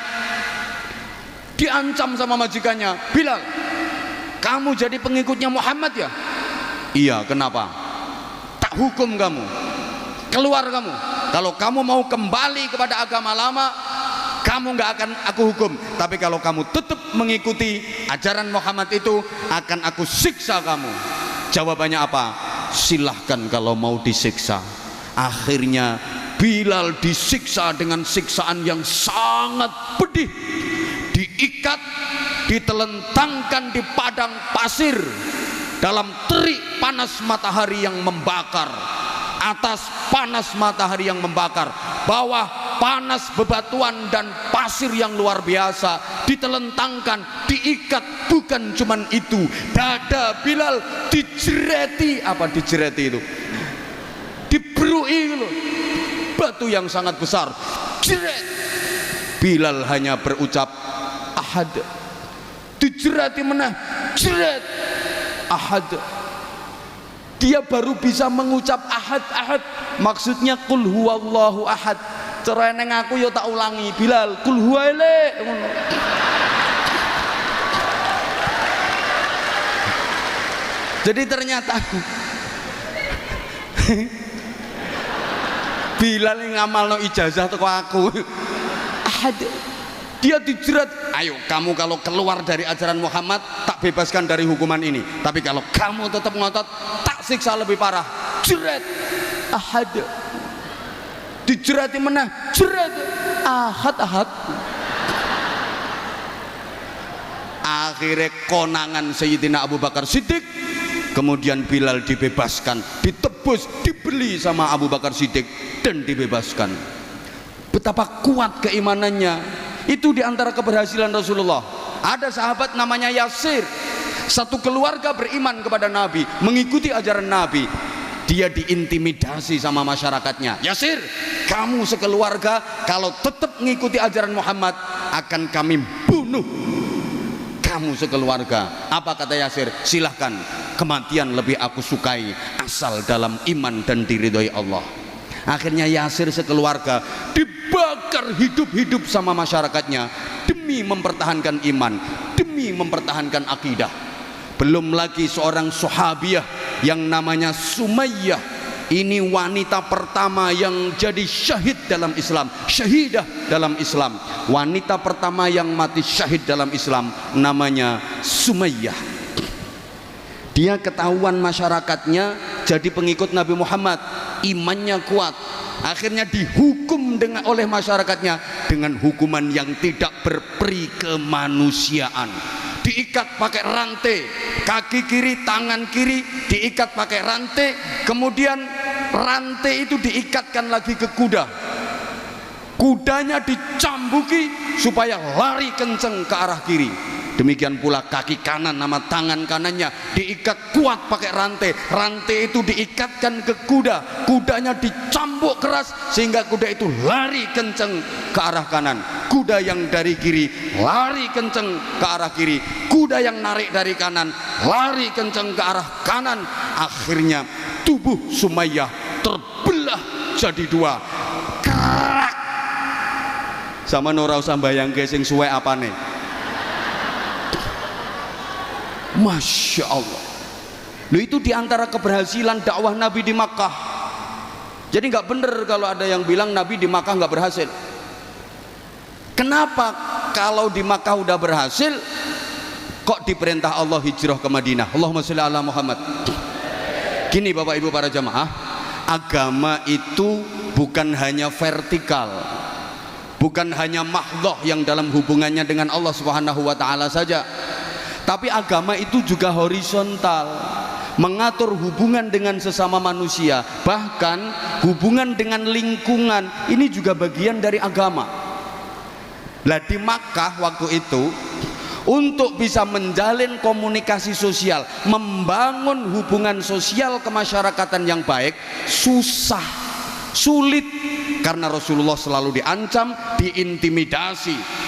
diancam sama majikannya, Bilal, kamu jadi pengikutnya Muhammad ya? Iya, kenapa? Tak hukum kamu, keluar kamu. Kalau kamu mau kembali kepada agama lama, kamu nggak akan aku hukum. Tapi kalau kamu tetap mengikuti ajaran Muhammad itu, akan aku siksa kamu. Jawabannya apa? Silahkan kalau mau disiksa. Akhirnya Bilal disiksa dengan siksaan yang sangat pedih. Diikat, ditelentangkan di padang pasir dalam terik panas matahari yang membakar, atas panas matahari yang membakar, bawah panas bebatuan dan pasir yang luar biasa, ditelentangkan, diikat. Bukan cuman itu, dada Bilal dijereti. Apa dijereti itu? digerui loh. Batu yang sangat besar. Jeret. Bilal hanya berucap ahad. Dijerati meneh. Jeret. Ahad. Dia baru bisa mengucap ahad, ahad. Maksudnya kul huwallahu ahad. Cara neng aku yo tak ulangi, Bilal, kul huwaile. Jadi ternyata Bilal yang ngamalno ijazah teko aku. Ahad. Dia dijerat, ayo kamu kalau keluar dari ajaran Muhammad tak bebaskan dari hukuman ini, tapi kalau kamu tetap ngotot tak siksa lebih parah. Jerat. Ahad. Dijerati menah. Jerat. Ahad, ahad. Akhirnya konangan Sayyidina Abu Bakar Siddiq. Kemudian Bilal dibebaskan, ditebus, dibeli sama Abu Bakar Siddiq dan dibebaskan. Betapa kuat keimanannya. Itu diantara keberhasilan Rasulullah. Ada sahabat namanya Yasir, satu keluarga beriman kepada Nabi, mengikuti ajaran Nabi. Dia diintimidasi sama masyarakatnya. Yasir, kamu sekeluarga kalau tetap mengikuti ajaran Muhammad akan kami bunuh kamu sekeluarga. Apa kata Yasir? Silahkan, kematian lebih aku sukai asal dalam iman dan diridhoi Allah. Akhirnya Yasir sekeluarga dibakar hidup-hidup sama masyarakatnya demi mempertahankan iman, demi mempertahankan akidah. Belum lagi seorang sahabiah yang namanya Sumayyah. Ini wanita pertama yang jadi syahid dalam Islam, syahidah dalam Islam. Wanita pertama yang mati syahid dalam Islam namanya Sumayyah. Dia ketahuan masyarakatnya jadi pengikut Nabi Muhammad, imannya kuat. Akhirnya dihukum oleh masyarakatnya dengan hukuman yang tidak berperi kemanusiaan. Diikat pakai rantai, kaki kiri, tangan kiri diikat pakai rantai, kemudian rantai itu diikatkan lagi ke kuda. Kudanya dicambuki supaya lari kenceng ke arah kiri. Demikian pula kaki kanan sama tangan kanannya diikat kuat pakai rantai. Rantai itu diikatkan ke kuda. Kudanya dicambuk keras sehingga kuda itu lari kenceng ke arah kanan. Kuda yang dari kiri lari kenceng ke arah kiri. Kuda yang narik dari kanan lari kenceng ke arah kanan. Akhirnya tubuh Sumayyah terbelah jadi dua. Kerak. Sama ora usah bayangke sing suwe apane. Masya Allah. Loh, itu diantara keberhasilan dakwah Nabi di Makkah. Jadi nggak bener kalau ada yang bilang Nabi di Makkah nggak berhasil. Kenapa kalau di Makkah udah berhasil kok diperintah Allah hijrah ke Madinah? Allahumma sholli ala Muhammad. Gini Bapak Ibu para jamaah, agama itu bukan hanya vertikal, bukan hanya mahdhah yang dalam hubungannya dengan Allah Subhanahu wa taala saja. Tapi agama itu juga horizontal, mengatur hubungan dengan sesama manusia, bahkan hubungan dengan lingkungan. Ini juga bagian dari agama. Lah di Makkah waktu itu, untuk bisa menjalin komunikasi sosial, membangun hubungan sosial kemasyarakatan yang baik, susah, sulit, karena Rasulullah selalu diancam, diintimidasi.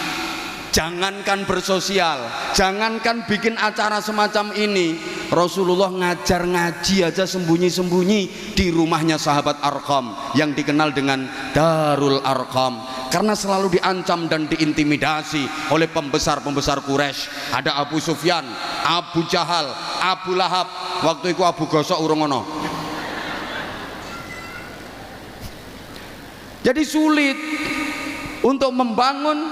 Jangankan bersosial, jangankan bikin acara semacam ini, Rasulullah ngajar ngaji aja sembunyi-sembunyi di rumahnya sahabat Arqam yang dikenal dengan Darul Arqam, karena selalu diancam dan diintimidasi oleh pembesar-pembesar Quraisy. Ada Abu Sufyan, Abu Jahal, Abu Lahab. Waktu itu Abu Gosok urung ono. Jadi sulit untuk membangun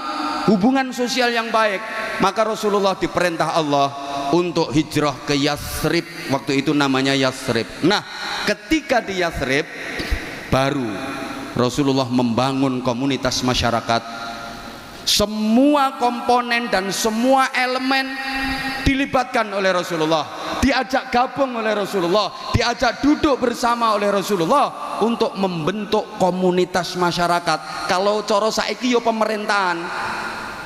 hubungan sosial yang baik. Maka Rasulullah diperintah Allah untuk hijrah ke Yathrib. Waktu itu namanya Yathrib. Nah, ketika di Yathrib baru Rasulullah membangun komunitas masyarakat. Semua komponen dan semua elemen dilibatkan oleh Rasulullah, diajak gabung oleh Rasulullah, diajak duduk bersama oleh Rasulullah untuk membentuk komunitas masyarakat. Kalau coro saiki yo pemerintahan,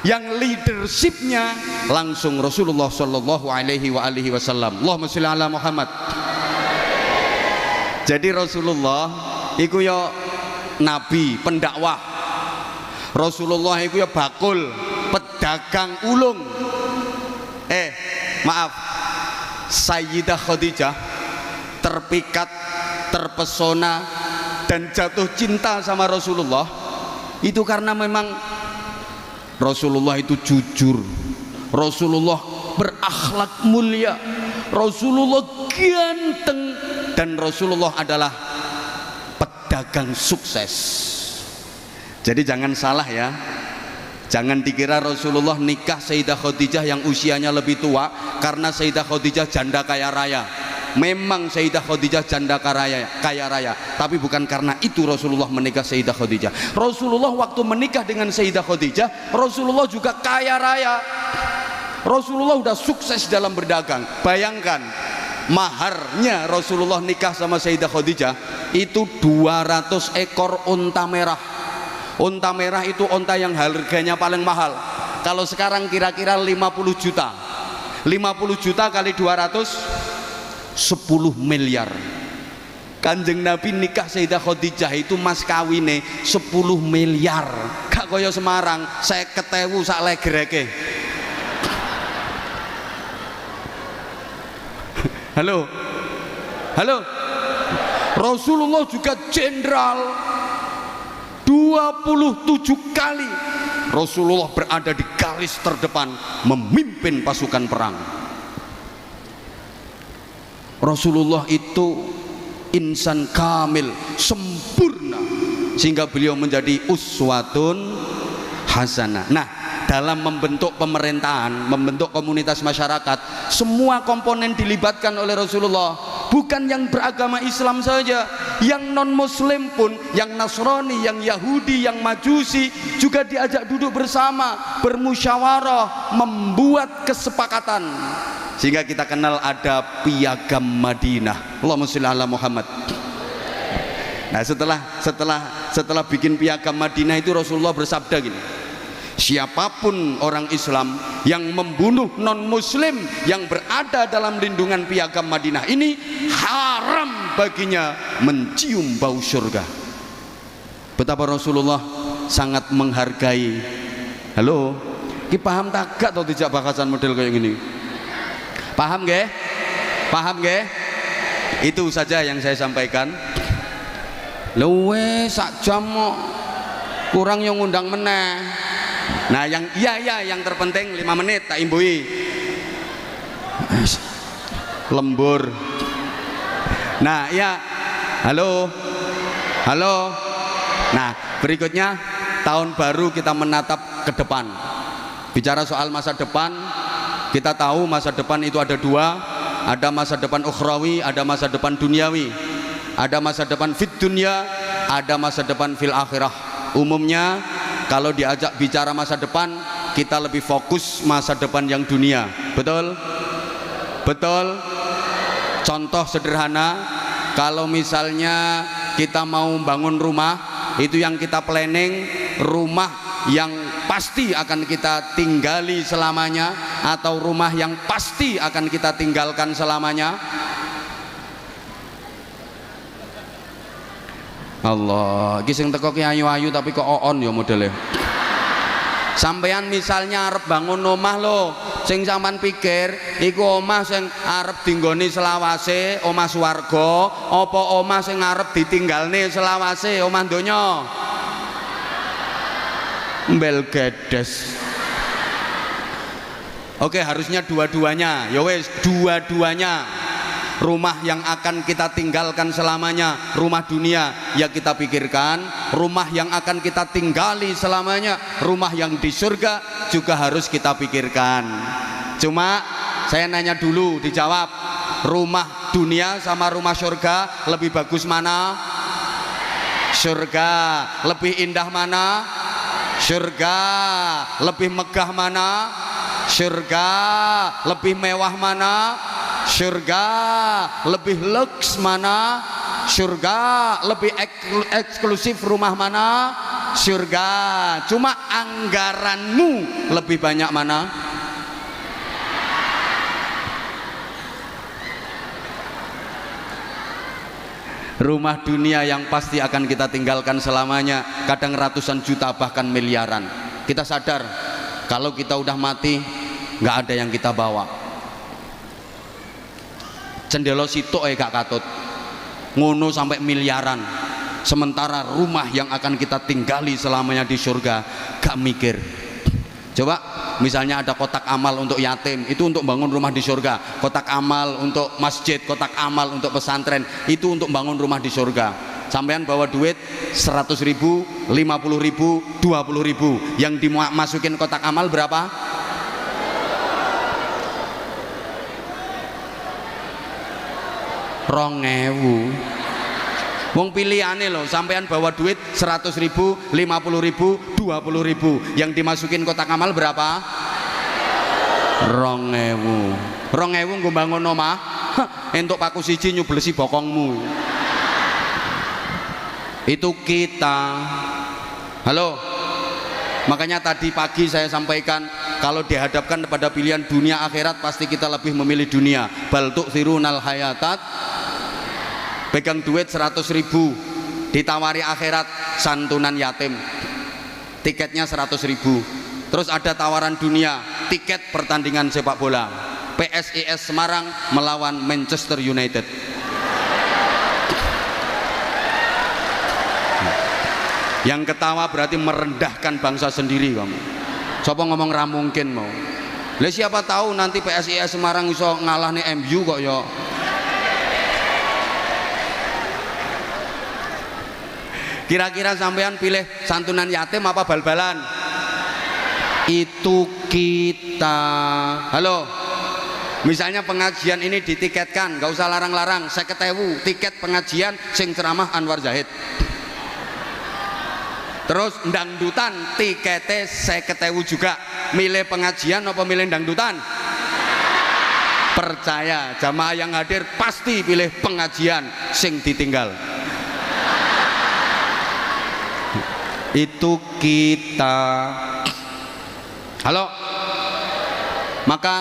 yang leadershipnya langsung Rasulullah Shallallahu Alaihi Wasallam. Allahumma sholli ala Muhammad. Jadi Rasulullah iku ya nabi, pendakwah. Rasulullah iku ya bakul, pedagang ulung. Maaf, Sayyidah Khadijah terpikat, terpesona dan jatuh cinta sama Rasulullah itu karena memang Rasulullah itu jujur, Rasulullah berakhlak mulia, Rasulullah ganteng, dan Rasulullah adalah pedagang sukses. Jadi jangan salah ya, jangan dikira Rasulullah nikah Sayyidah Khadijah yang usianya lebih tua karena Sayyidah Khadijah janda kaya raya. Memang Sayyidah Khadijah janda kaya raya, tapi bukan karena itu Rasulullah menikah Sayyidah Khadijah. Rasulullah waktu menikah dengan Sayyidah Khadijah, Rasulullah juga kaya raya. Rasulullah udah sukses dalam berdagang. Bayangkan, maharnya Rasulullah nikah sama Sayyidah Khadijah itu 200 ekor unta merah. Unta merah itu unta yang harganya paling mahal. Kalau sekarang kira-kira 50 juta. 50 juta kali 200, 10 miliar. Kanjeng Nabi nikah Sayyidah Khadijah itu mas kawine 10 miliar. Gak kaya Semarang 50.000 sak legereke. Halo. Rasulullah juga jenderal. 27 kali Rasulullah berada di garis terdepan memimpin pasukan perang. Rasulullah itu insan kamil, sempurna, sehingga beliau menjadi uswatun hasanah. Nah, dalam membentuk pemerintahan, membentuk komunitas masyarakat, semua komponen dilibatkan oleh Rasulullah. Bukan yang beragama Islam saja, yang non muslim pun, yang Nasrani, yang Yahudi, yang Majusi juga diajak duduk bersama, bermusyawarah, membuat kesepakatan, sehingga kita kenal ada Piagam Madinah. Allahumma sholli ala Muhammad. Nah, setelah bikin Piagam Madinah itu Rasulullah bersabda gini, siapapun orang Islam yang membunuh non muslim yang berada dalam lindungan Piagam Madinah ini, haram baginya mencium bau surga. Betapa Rasulullah sangat menghargai. Halo, ki paham tak gak atau tidak bahasan model kayak gini? Paham nggih? Paham nggih? Itu saja yang saya sampaikan. Luwe sak jam kurang yang ngundang meneh. Nah, yang yang terpenting 5 menit tak imbui. Lembur. Nah, ya. Halo. Nah, berikutnya tahun baru kita menatap ke depan. Bicara soal masa depan, kita tahu masa depan itu ada dua, ada masa depan ukhrawi, ada masa depan duniawi. Ada masa depan fit dunya, ada masa depan fil akhirah. Umumnya kalau diajak bicara masa depan, kita lebih fokus masa depan yang dunia. Betul? Betul? Contoh sederhana, kalau misalnya kita mau bangun rumah, itu yang kita planning rumah yang pasti akan kita tinggali selamanya, atau rumah yang pasti akan kita tinggalkan selamanya. Allah, iki sing teko ki ayu-ayu tapi kok on ya modele. Sampeyan misalnya arep bangun omah lho, sing sampean pikir iku omah sing arep dinggoni selawase, omah swarga, apa omah sing arep ditinggalne selawase, omah donya? Mbel gedes. Oke, harusnya dua-duanya. Ya wes, dua-duanya. Rumah yang akan kita tinggalkan selamanya, rumah dunia, ya kita pikirkan. Rumah yang akan kita tinggali selamanya, rumah yang di surga, juga harus kita pikirkan. Cuma saya nanya dulu, dijawab. Rumah dunia sama rumah surga lebih bagus mana? Surga. Lebih indah mana? Surga. Lebih megah mana? Surga. Lebih mewah mana? Surga. Lebih lux mana? Surga. Lebih eksklusif rumah mana? Surga. Cuma anggaranmu lebih banyak mana? Rumah dunia yang pasti akan kita tinggalkan selamanya, kadang ratusan juta bahkan miliaran. Kita sadar kalau kita udah mati nggak ada yang kita bawa. Cendelo sitok gak katut ngono sampai miliaran, sementara rumah yang akan kita tinggali selamanya di surga gak mikir. Coba misalnya ada kotak amal untuk yatim, itu untuk bangun rumah di surga. Kotak amal untuk masjid, kotak amal untuk pesantren, itu untuk bangun rumah di surga. Sampean bawa duit 100.000, 50.000, 20.000, yang dimasukin kotak amal berapa? Rongewu. Wong pilihane loh, sampean bawa duit 100.000, 50.000, 20.000, yang dimasukin kotak amal berapa? Rongewu. Nggo bangun omah, entuk paku siji nyublesi bokongmu. Itu kita. Halo. Makanya tadi pagi saya sampaikan, kalau dihadapkan pada pilihan dunia akhirat, pasti kita lebih memilih dunia. Bal tu'thirunal hayatat. Pegang duit 100.000, ditawari akhirat santunan yatim, tiketnya 100.000. Terus ada tawaran dunia, tiket pertandingan sepak bola, PSIS Semarang melawan Manchester United. Yang ketawa berarti merendahkan bangsa sendiri kamu. Sopo ngomong ra mungkin mau. Lah siapa tahu nanti PSIS Semarang iso ngalahne MU kok ya. Kira-kira sampean pilih santunan yatim apa bal-balan? Itu kita. Halo. Misalnya pengajian ini ditiketkan, gak usah larang-larang, 50.000 tiket pengajian sing ceramah Anwar Zahid. Terus dangdutan tiketnya 50.000 juga. Milih pengajian apa milih dangdutan? Percaya jamaah yang hadir pasti pilih pengajian sing ditinggal. Itu kita. Halo. Maka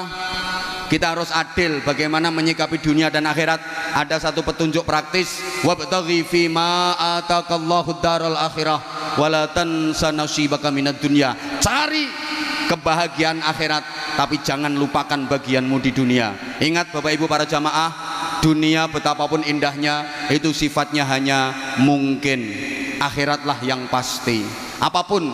kita harus adil bagaimana menyikapi dunia dan akhirat. Ada satu petunjuk praktis, wabtaghi fima atakallahu daral akhirah wala tansa nasibaka minad dunya. Cari kebahagiaan akhirat tapi jangan lupakan bagianmu di dunia. Ingat Bapak Ibu para jamaah, dunia betapapun indahnya itu sifatnya hanya mungkin. Akhiratlah yang pasti. Apapun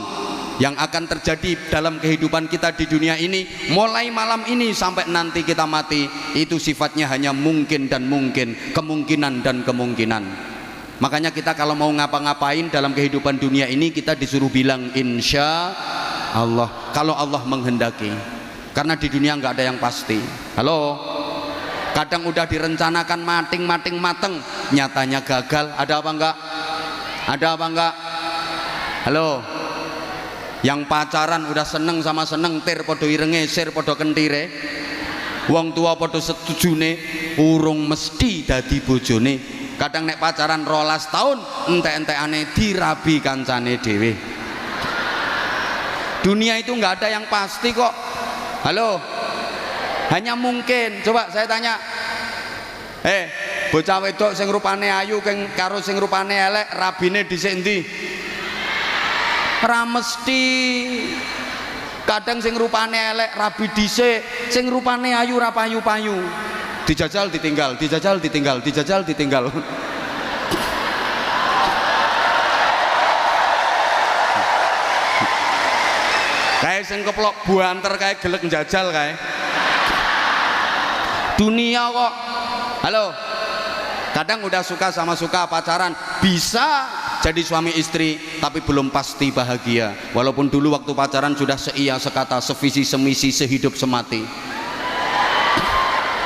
yang akan terjadi dalam kehidupan kita di dunia ini, mulai malam ini sampai nanti kita mati, itu sifatnya hanya mungkin dan mungkin, kemungkinan dan kemungkinan. Makanya kita kalau mau ngapa-ngapain dalam kehidupan dunia ini, kita disuruh bilang insya Allah, kalau Allah menghendaki. Karena di dunia nggak ada yang pasti. Halo. Kadang udah direncanakan mateng, nyatanya gagal. Ada apa enggak? Ada apa enggak? Halo. Yang pacaran udah seneng sama seneng, tir podo irenge, sir podo kentire, wong tua podo setujune, urung mesti dadi bojone. Kadang nek pacaran 12 tahun entek-entekane dirabi kancane dhewe. Dunia itu nggak ada yang pasti kok. Halo. Hanya mungkin. Coba saya tanya, bocah wedok sing rupane ayu karo sing rupane elek, rabine dhisik endi? Ra mesti. Kadang sing rupane elek rabi dhisik, sing rupane ayu ra payu-payu. Dijajal ditinggal, dijajal ditinggal, dijajal ditinggal. Kayak sing keplok buanter kayak gelek njajal kayak. Dunia kok. Halo. Kadang udah suka sama suka pacaran, bisa jadi suami istri tapi belum pasti bahagia. Walaupun dulu waktu pacaran sudah seia sekata, sevisi semisi, sehidup semati.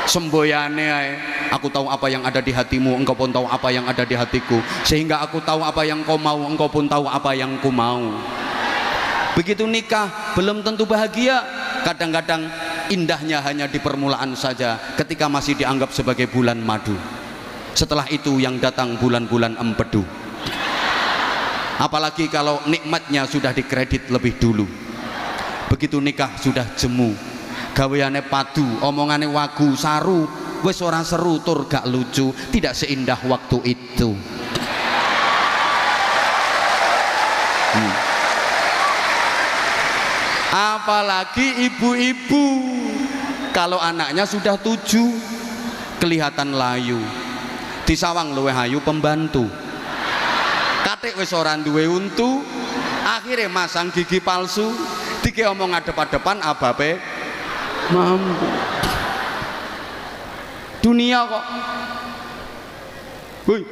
Semboyane ae, aku tahu apa yang ada di hatimu, engkau pun tahu apa yang ada di hatiku, sehingga aku tahu apa yang kau mau, engkau pun tahu apa yang ku mau. Begitu nikah belum tentu bahagia. Kadang-kadang indahnya hanya di permulaan saja, ketika masih dianggap sebagai bulan madu. Setelah itu yang datang bulan-bulan empedu. Apalagi kalau nikmatnya sudah dikredit lebih dulu. Begitu nikah sudah jemu, gaweane padu, omongane wagu, saru, wis ora seru tur gak lucu, tidak seindah waktu itu. Apalagi ibu-ibu kalau anaknya sudah 7 kelihatan layu, disawang luweh ayu pembantu, katik wis ora duwe untu, akhirnya masang gigi palsu, dike omong ngadep-adepan abape mampu. Dunia kok woi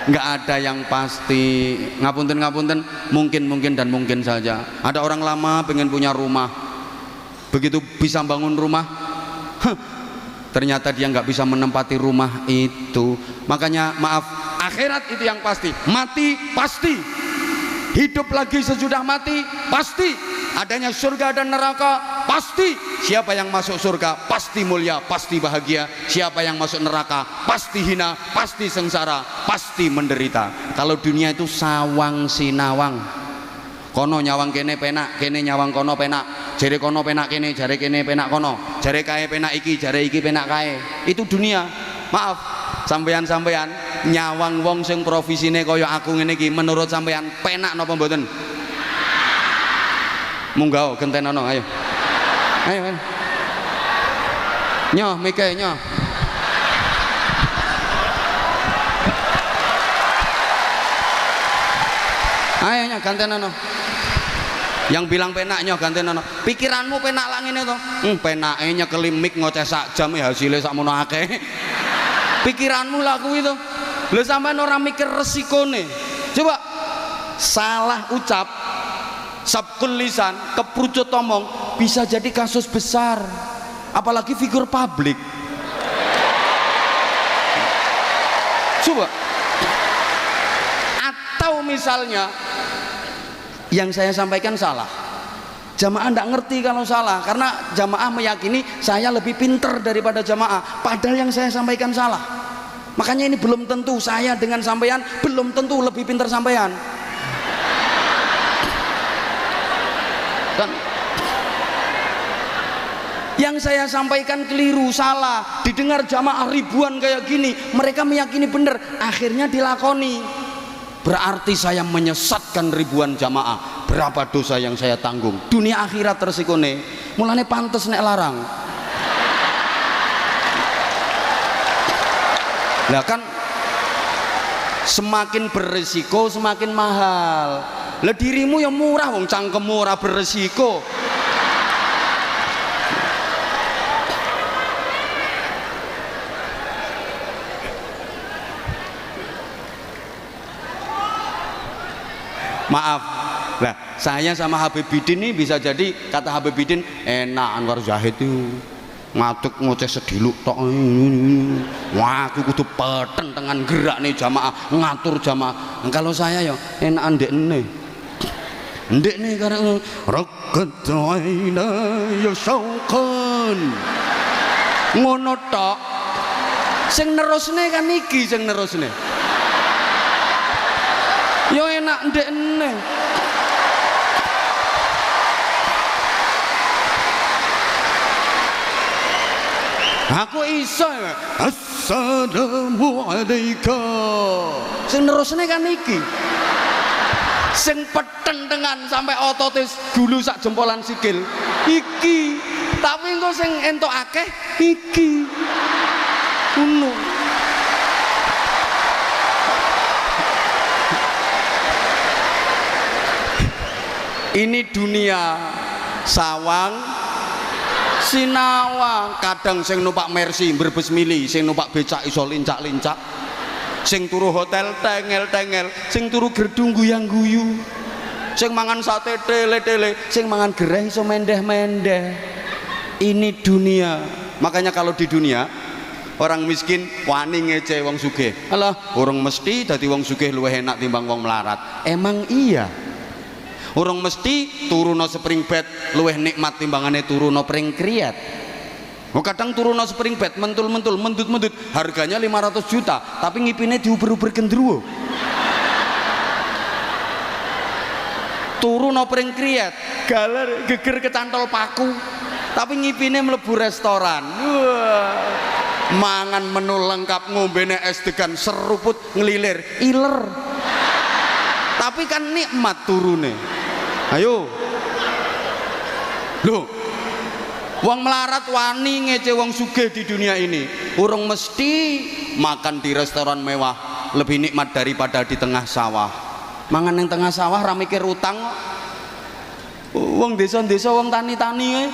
nggak ada yang pasti. Ngapunten, mungkin dan mungkin saja. Ada orang lama pengen punya rumah, begitu bisa bangun rumah, ternyata dia nggak bisa menempati rumah itu. Makanya maaf, akhirat itu yang pasti. Mati pasti, hidup lagi sesudah mati pasti, adanya surga dan neraka pasti. Siapa yang masuk surga pasti mulia, pasti bahagia. Siapa yang masuk neraka pasti hina, pasti sengsara, pasti menderita. Kalau dunia itu sawang sinawang, kono nyawang kene penak, kene nyawang kono penak, jare kono penak kene, jare kene penak kono, jare kae penak iki, jare iki penak kae. Itu dunia. Maaf sampeyan nyawang wong sing profesine kaya aku ngene iki, menurut sampeyan penak napa mboten? Munggah gentenono, ayo nyoh mike nyoh. Ayo nyoh gantenono. Yang bilang penak nyoh gantenono. Pikiranmu penak lah ngene to. Penake nyekeli mik ngoceh sak jam ya hasilnya sakmono akeh. Pikiranmu lah kuwi to. Lha sampean ora mikir resikone. Coba salah ucap, sabkul lisan, keprucut omong bisa jadi kasus besar, apalagi figur publik. Coba. Atau misalnya yang saya sampaikan salah, jamaah tidak ngerti kalau salah, karena jamaah meyakini saya lebih pinter daripada jamaah, padahal yang saya sampaikan salah. Makanya ini belum tentu saya dengan sampean belum tentu lebih pinter sampean. Dan yang saya sampaikan keliru, salah, didengar jamaah ribuan kayak gini, mereka meyakini benar, akhirnya dilakoni. Berarti saya menyesatkan ribuan jamaah. Berapa dosa yang saya tanggung? Dunia akhirat resikone, mulane pantes nek larang. Lah kan semakin berisiko semakin mahal. Lah dirimu yang murah, wong cangkemmu ora beresiko. Maaf, nah saya sama Habibidin ini bisa jadi kata Habibidin enak Anwar Zahid itu ngatuk ngoceh sediluk tok. Wah aku kudu peten dengan gerak nih jamaah, ngatur jamaah. Kalau saya ya enak ndek nih karena rakat aina ya syauqan ngono tok. Sing nerusne kan iki sing nerusne yo enak ndek nih. Aku iso assalamualaikum sing nerusne kan iki sing peten dengan sampai ototis dulu sak jempolan sikil iki, tapi engko sing entuk akeh iki ngono. Ini dunia sawang sinawang. Kadang sing numpak Mercy Brebes mili, sing numpak becak iso lincak-lincak, sing turu hotel tengel-tengel, sing turu gerdung guyang-guyu, sing mangan sate tele-tele, sing mangan gereh iso mendeh-mendeh. Ini dunia. Makanya kalau di dunia orang miskin wani ngece wong sugih. Alah, orang mesti dadi wong sugih luwih enak timbang wong melarat. Emang iya? Orang mesti turuno spring bed luwih nikmat timbangane turuno pring kriat. Kadang turuno spring bed mentul-mentul, mendut-mendut, harganya 500 juta, tapi ngipine diuber-uber gendruwo. Turuno pring kriat, galer geger kecantol paku, Tapi ngipine mlebu restoran. Wah. Mangan menu lengkap, ngombene es degan seruput ngelilir, iler. Tapi kan nikmat turune. Ayo. Loh. Wong melarat wani ngece wong sugih di dunia ini. Urung mesti makan di restoran mewah lebih nikmat daripada di tengah sawah. Mangan yang tengah sawah ra mikir utang kok. Wong desa-desa wong tani-tani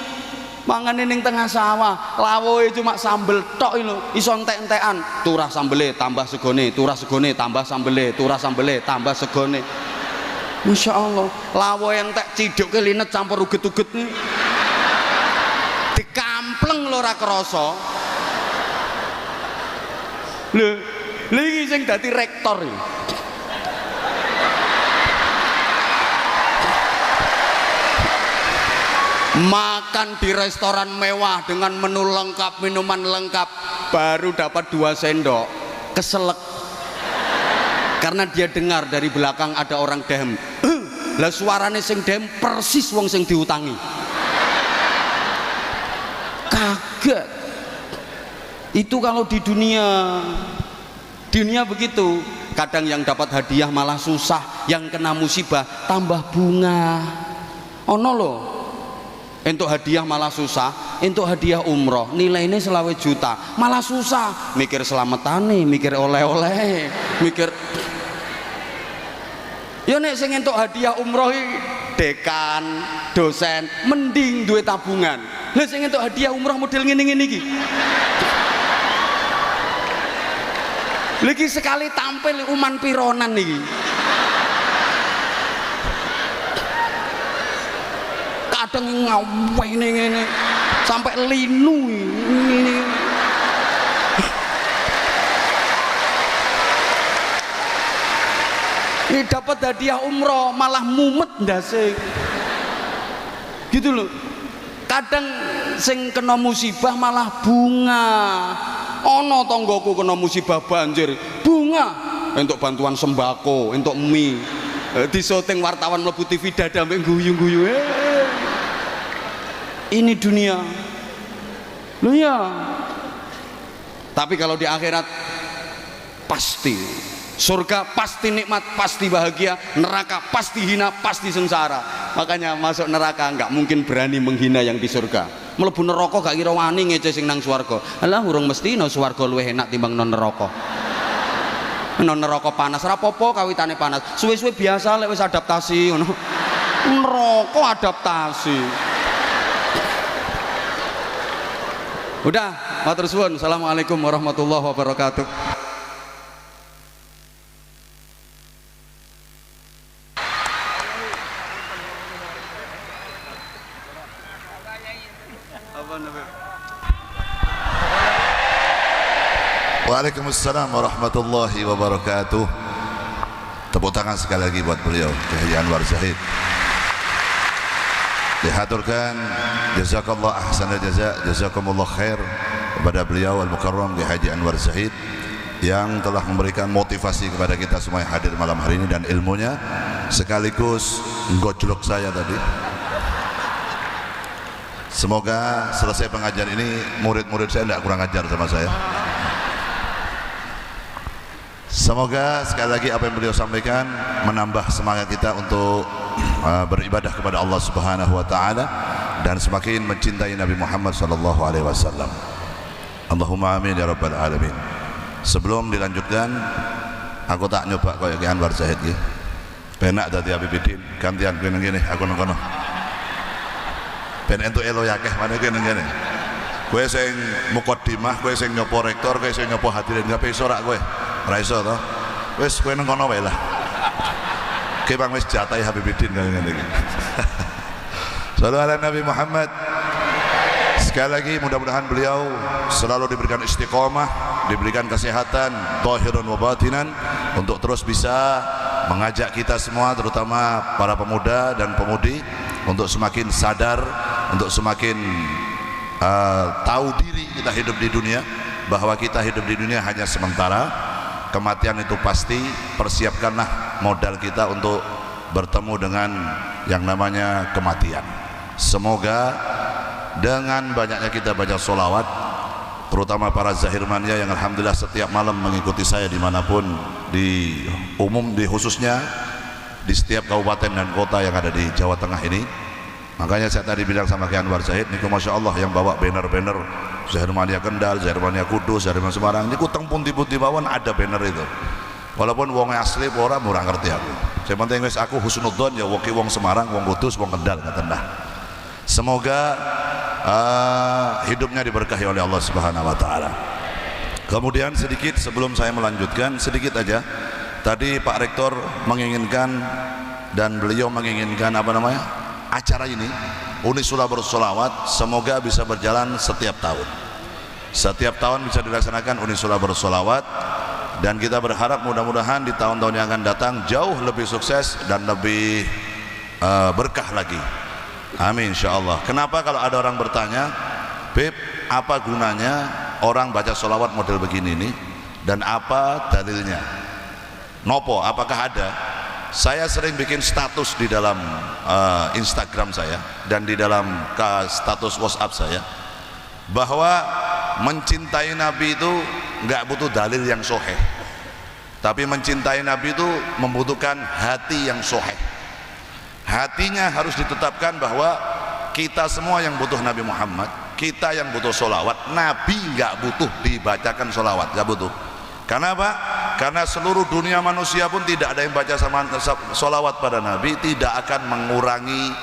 mangan ning tengah sawah, lawoe cuma sambel tok lho, iso entek-entekan. Turah sambele tambah segone, turah segone tambah sambele, turah sambele tambah segone. Masya Allah, lawoe entek ciduk linet campur uget-uget nih. Dikampleng lho ora krasa. Lho, iki sing dadi rektor iki. Makan di restoran mewah dengan menu lengkap, minuman lengkap, baru dapat 2 sendok, keselek karena dia dengar dari belakang ada orang dem. Lah suarane sing dem persis wong sing diutangi. Kaget. Itu kalau di dunia begitu. Kadang yang dapat hadiah malah susah, yang kena musibah tambah bunga. Ono loh. Untuk hadiah malah susah, untuk hadiah umroh nilainya 20 juta malah susah, mikir selamatane, mikir oleh-oleh, mikir ya nek sing entuk hadiah umroh dekan, dosen mending duit tabungan. Lah sing entuk hadiah umroh model ngene-ngene iki lagi sekali tampil uman pironan nih. Kadang ngawe ini sampai linu ini. Ini dapat hadiah umroh malah mumet ndase. Gitu loh. Kadang sing kena musibah malah bunga. Ono tonggoku kena musibah banjir, bunga untuk bantuan sembako, untuk mie. Di syuting wartawan mlebu TV dada mbek guyu-guyu. Ini dunia loh ya. Tapi kalau di akhirat pasti surga, pasti nikmat, pasti bahagia. Neraka pasti hina, pasti sengsara. Makanya masuk neraka nggak mungkin berani menghina yang di surga. Mlebu neraka gak kira wani ngece sing nang swarga. Alah urung mesti no swarga luwih enak timbang non neraka. Non neraka panas ora apa-apa kawitane panas. Suwe-suwe biasa lek wis adaptasi ngono. Neraka adaptasi. Udah, matur suwun. Assalamualaikum warahmatullahi wabarakatuh. Waalaikumsalam warahmatullahi wabarakatuh. Tepuk tangan sekali lagi buat beliau, Kiai Haji Anwar Zahid. Dihaturkan jazakallah ahsanal jaza, jazakumullah khair kepada beliau Al-Mukarram Kiai Haji Anwar Zahid yang telah memberikan motivasi kepada kita semua yang hadir malam hari ini, dan ilmunya sekaligus gojlok saya tadi. Semoga selesai pengajian ini murid-murid saya tidak kurang ajar sama saya. Semoga sekali lagi apa yang beliau sampaikan menambah semangat kita untuk beribadah kepada Allah Subhanahu wa taala dan semakin mencintai Nabi Muhammad sallallahu alaihi wasallam. Allahumma amin ya rabbal alamin. Sebelum dilanjutkan, aku tak nyoba koyo Ki Anwar Zahid iki. Penak dadi Habibidin, gantian kowe nang kene, aku nang kono. Ben entuk elo yakeh maneh kowe nang kene. Kowe sing mukaddimah, kowe sing nyopo rektor, kowe sing nyopo hadirin kabeh iso rak kowe. Ora iso to. Wis kowe nang kono wae lah. Kowe bang wis jatahi Habibidin kali ngene iki. Sallallahu alaihi Nabi Muhammad. Sekali lagi mudah-mudahan beliau selalu diberikan istiqomah, diberikan kesehatan zahirun wa batinan untuk terus bisa mengajak kita semua, terutama para pemuda dan pemudi, untuk semakin sadar, untuk semakin tahu diri kita hidup di dunia, bahwa kita hidup di dunia hanya sementara, kematian itu pasti. Persiapkanlah modal kita untuk bertemu dengan yang namanya kematian. Semoga dengan banyaknya kita baca sholawat, terutama para zahir mania yang alhamdulillah setiap malam mengikuti saya dimanapun, di khususnya di setiap kabupaten dan kota yang ada di Jawa Tengah ini. Makanya saya tadi bilang sama Ki Anwar Zahid niku Masya Allah yang bawa banner-banner Zahir Mania Kendal, Zahir Mania Kudus, Zahir Mania Semarang niku teng pundi-pundi mawon ada banner itu. Walaupun wong asli ora murah ngerti aku. Yang penting wis aku husnudzon ya wong Semarang, wong Kudus, wong Kendal ngaten dah. Semoga hidupnya diberkahi oleh Allah Subhanahu wa taala. Kemudian sedikit sebelum saya melanjutkan, sedikit aja. Tadi Pak Rektor menginginkan dan beliau menginginkan acara ini Unisula Bersolawat semoga bisa berjalan setiap tahun. Setiap tahun bisa dilaksanakan Unisula Bersolawat, dan kita berharap mudah-mudahan di tahun-tahun yang akan datang jauh lebih sukses dan lebih berkah lagi. Amin insyaallah. Kenapa kalau ada orang bertanya, Beb, apa gunanya orang baca sholawat model begini nih, dan apa dalilnya? Nopo, apakah ada? Saya sering bikin status di dalam Instagram saya dan di dalam status WhatsApp saya bahwa mencintai Nabi itu nggak butuh dalil yang sahih, tapi mencintai Nabi itu membutuhkan hati yang sahih. Hatinya harus ditetapkan bahwa kita semua yang butuh Nabi Muhammad, kita yang butuh sholawat. Nabi nggak butuh dibacakan sholawat, nggak butuh. Karena apa? Karena seluruh dunia manusia pun tidak ada yang baca sama sholawat pada Nabi, tidak akan mengurangi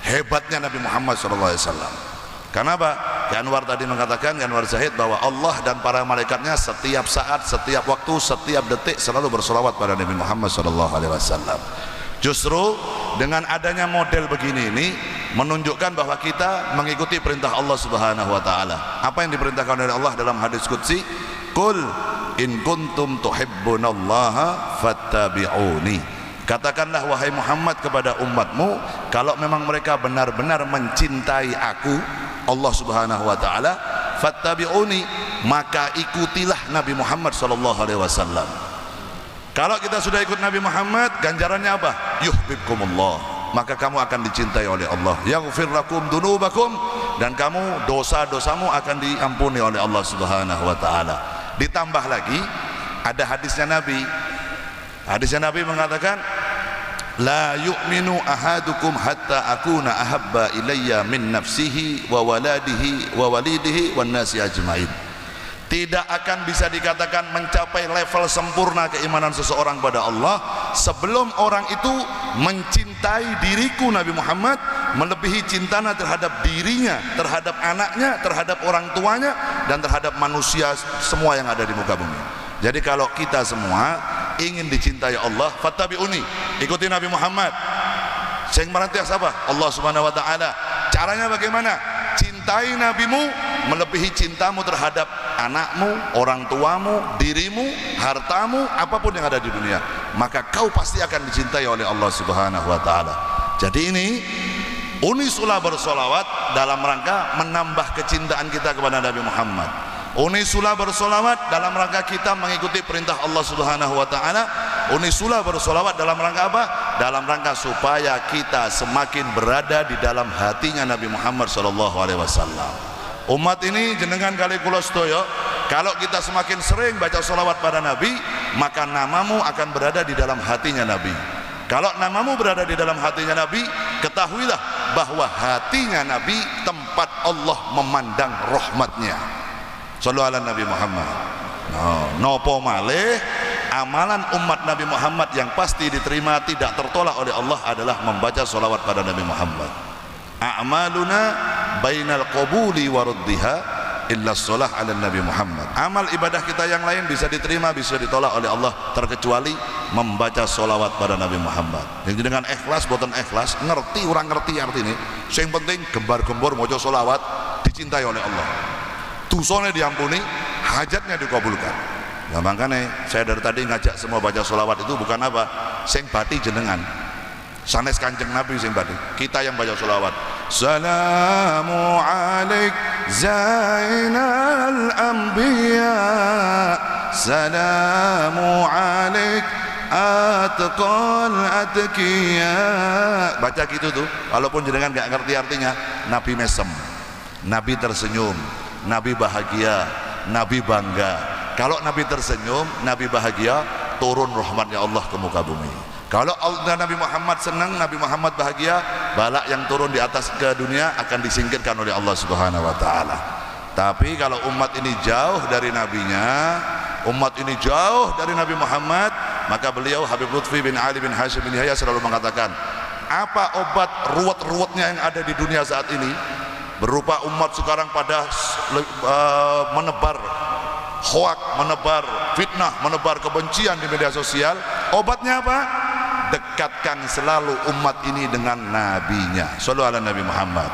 hebatnya Nabi Muhammad SAW. Karena apa? Ki Anwar tadi mengatakan, Ki Anwar Zahid, bahwa Allah dan para malaikatnya setiap saat, setiap waktu, setiap detik selalu bersolawat pada Nabi Muhammad SAW. Justru dengan adanya model begini ini menunjukkan bahwa kita mengikuti perintah Allah Subhanahu wa taala. Apa yang diperintahkan oleh Allah dalam hadis qudsi? Qul in kuntum tuhibbunallaha fattabi'uni. Katakanlah wahai Muhammad kepada umatmu, kalau memang mereka benar-benar mencintai aku, Allah Subhanahu wa taala, fattabi'uni, maka ikutilah Nabi Muhammad sallallahu alaihi wasallam. Kalau kita sudah ikut Nabi Muhammad, ganjarannya apa? Yuhibbukumullah, maka kamu akan dicintai oleh Allah. Yaghfir lakum dunubakum, dan kamu dosa-dosamu akan diampuni oleh Allah Subhanahu wa taala. Ditambah lagi ada hadisnya Nabi. Hadisnya Nabi mengatakan, la yu'minu ahadukum hatta akuna ahabba ilayya min nafsihi wa waladihi wa walidihi wan nasi ajmain. Tidak akan bisa dikatakan mencapai level sempurna keimanan seseorang pada Allah sebelum orang itu mencintai diriku Nabi Muhammad melebihi cintanya terhadap dirinya, terhadap anaknya, terhadap orang tuanya, dan terhadap manusia semua yang ada di muka bumi. Jadi kalau kita semua ingin dicintai Allah, fattabi'uni, ikuti Nabi Muhammad. Sing merantias apa? Allah Subhanahu wa taala. Caranya bagaimana? Cintai nabimu melebihi cintamu terhadap anakmu, orang tuamu, dirimu, hartamu, apapun yang ada di dunia. Maka kau pasti akan dicintai oleh Allah Subhanahu wa taala. Jadi ini Unisula Bersolawat dalam rangka menambah kecintaan kita kepada Nabi Muhammad. Unisula Bersolawat dalam rangka kita mengikuti perintah Allah Subhanahu wa taala. Unisula Bersolawat dalam rangka apa? Dalam rangka supaya kita semakin berada di dalam hatinya Nabi Muhammad sallallahu alaihi wasallam. Umat ini jenengan kali kula sedaya, kalau kita semakin sering baca sholawat pada Nabi, maka namamu akan berada di dalam hatinya Nabi. Kalau namamu berada di dalam hatinya Nabi, ketahuilah bahwa hatinya Nabi tempat Allah memandang rahmatnya. Shallallahu ala Nabi Muhammad. Nopo malih amalan umat Nabi Muhammad yang pasti diterima tidak tertolak oleh Allah adalah membaca sholawat pada Nabi Muhammad. A'maluna bainal qabuli wa raddiha illa sholah ala Nabi Muhammad. Amal ibadah kita yang lain bisa diterima, bisa ditolak oleh Allah terkecuali membaca sholawat pada Nabi Muhammad. Yang dengan ikhlas, boten ikhlas, ngerti orang ngerti arti ini. Yang penting gembar-gembor maca sholawat dicintai oleh Allah. Dosanya diampuni, hajatnya dikabulkan. Nah makanya saya dari tadi ngajak semua baca sholawat itu bukan apa, sing bati jenengan, sanes kanjeng Nabi sing bati, kita yang baca sholawat. Salamu alaik zainal anbiya, salamu alaik atqal atqiya. Baca gitu tuh, walaupun jenengan nggak ngerti artinya. Nabi mesem, Nabi tersenyum, Nabi bahagia, Nabi bangga. Kalau Nabi tersenyum, Nabi bahagia, turun rahmatnya Allah ke muka bumi. Kalau Nabi Muhammad senang, Nabi Muhammad bahagia, balak yang turun di atas ke dunia akan disingkirkan oleh Allah Subhanahu wa taala. Tapi kalau umat ini jauh dari nabinya, umat ini jauh dari Nabi Muhammad, maka beliau Habib Lutfi bin Ali bin Hashim bin Yahya selalu mengatakan, apa obat ruwet-ruwetnya yang ada di dunia saat ini? Berupa umat sekarang pada menebar hoak, menebar fitnah, menebar kebencian di media sosial. Obatnya apa? Dekatkan selalu umat ini dengan nabinya. Shallallahu ala Nabi Muhammad.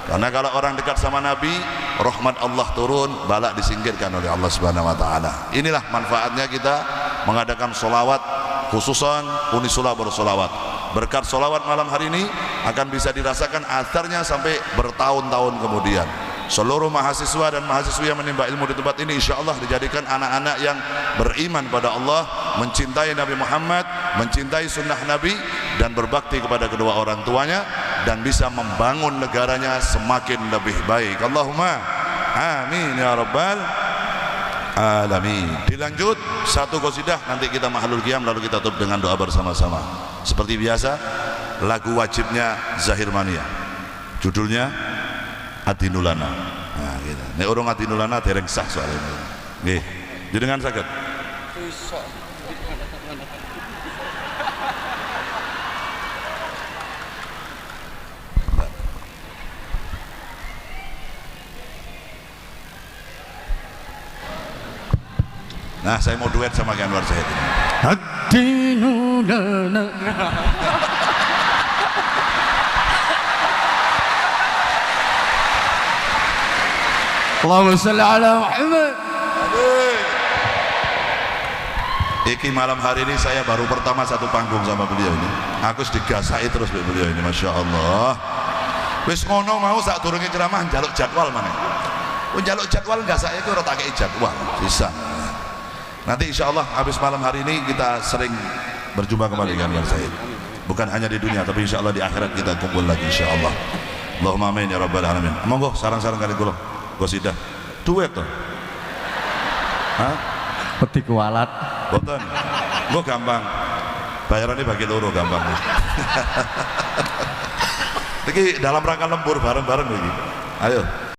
Karena kalau orang dekat sama Nabi, rahmat Allah turun, balak disingkirkan oleh Allah Subhanahu wa taala. Inilah manfaatnya kita mengadakan solawat, khususan Unisula bersolawat. Berkat solawat malam hari ini akan bisa dirasakan atharnya sampai bertahun-tahun kemudian. Seluruh mahasiswa dan mahasiswi yang menimba ilmu di tempat ini insya Allah dijadikan anak-anak yang beriman pada Allah, mencintai Nabi Muhammad, mencintai sunnah Nabi, dan berbakti kepada kedua orang tuanya, dan bisa membangun negaranya semakin lebih baik. Allahumma amin ya rabbal alamin. Dilanjut satu qasidah, nanti kita mahalul qiyam, lalu kita tutup dengan doa bersama-sama. Seperti biasa, lagu wajibnya Zahir Mania, judulnya Adinulana. Nah, gitu. Nek urung Adinulana dereng sah soalnya. Nggih. Jenengan saged. Nah, saya mau duet sama Anwar Zahid. Adinulana. Allahumma shalli ala Muhammad. Iki malam hari ini saya baru pertama satu panggung sama beliau ini. Aku digasai terus beliau ini, masya Allah. Wis ngono mau sak durunge ceramah njaluk jadwal mana? Njaluk jadwal enggak, saya itu ora tak kei jadwal, bisa. Nanti insya Allah habis malam hari ini kita sering berjumpa kembali dengan Said. Bukan hanya di dunia, tapi insya Allah di akhirat kita kumpul lagi insya Allah. Allahumma amin ya rabbal alamin. Monggo sarang-sarang kali kula. Qasidah duet toh. Hah? Peti kualat. Boten. Engko gampang. Bayarannya bagi loro gampang. Iki dalam rangka lembur bareng-bareng iki. Ayo.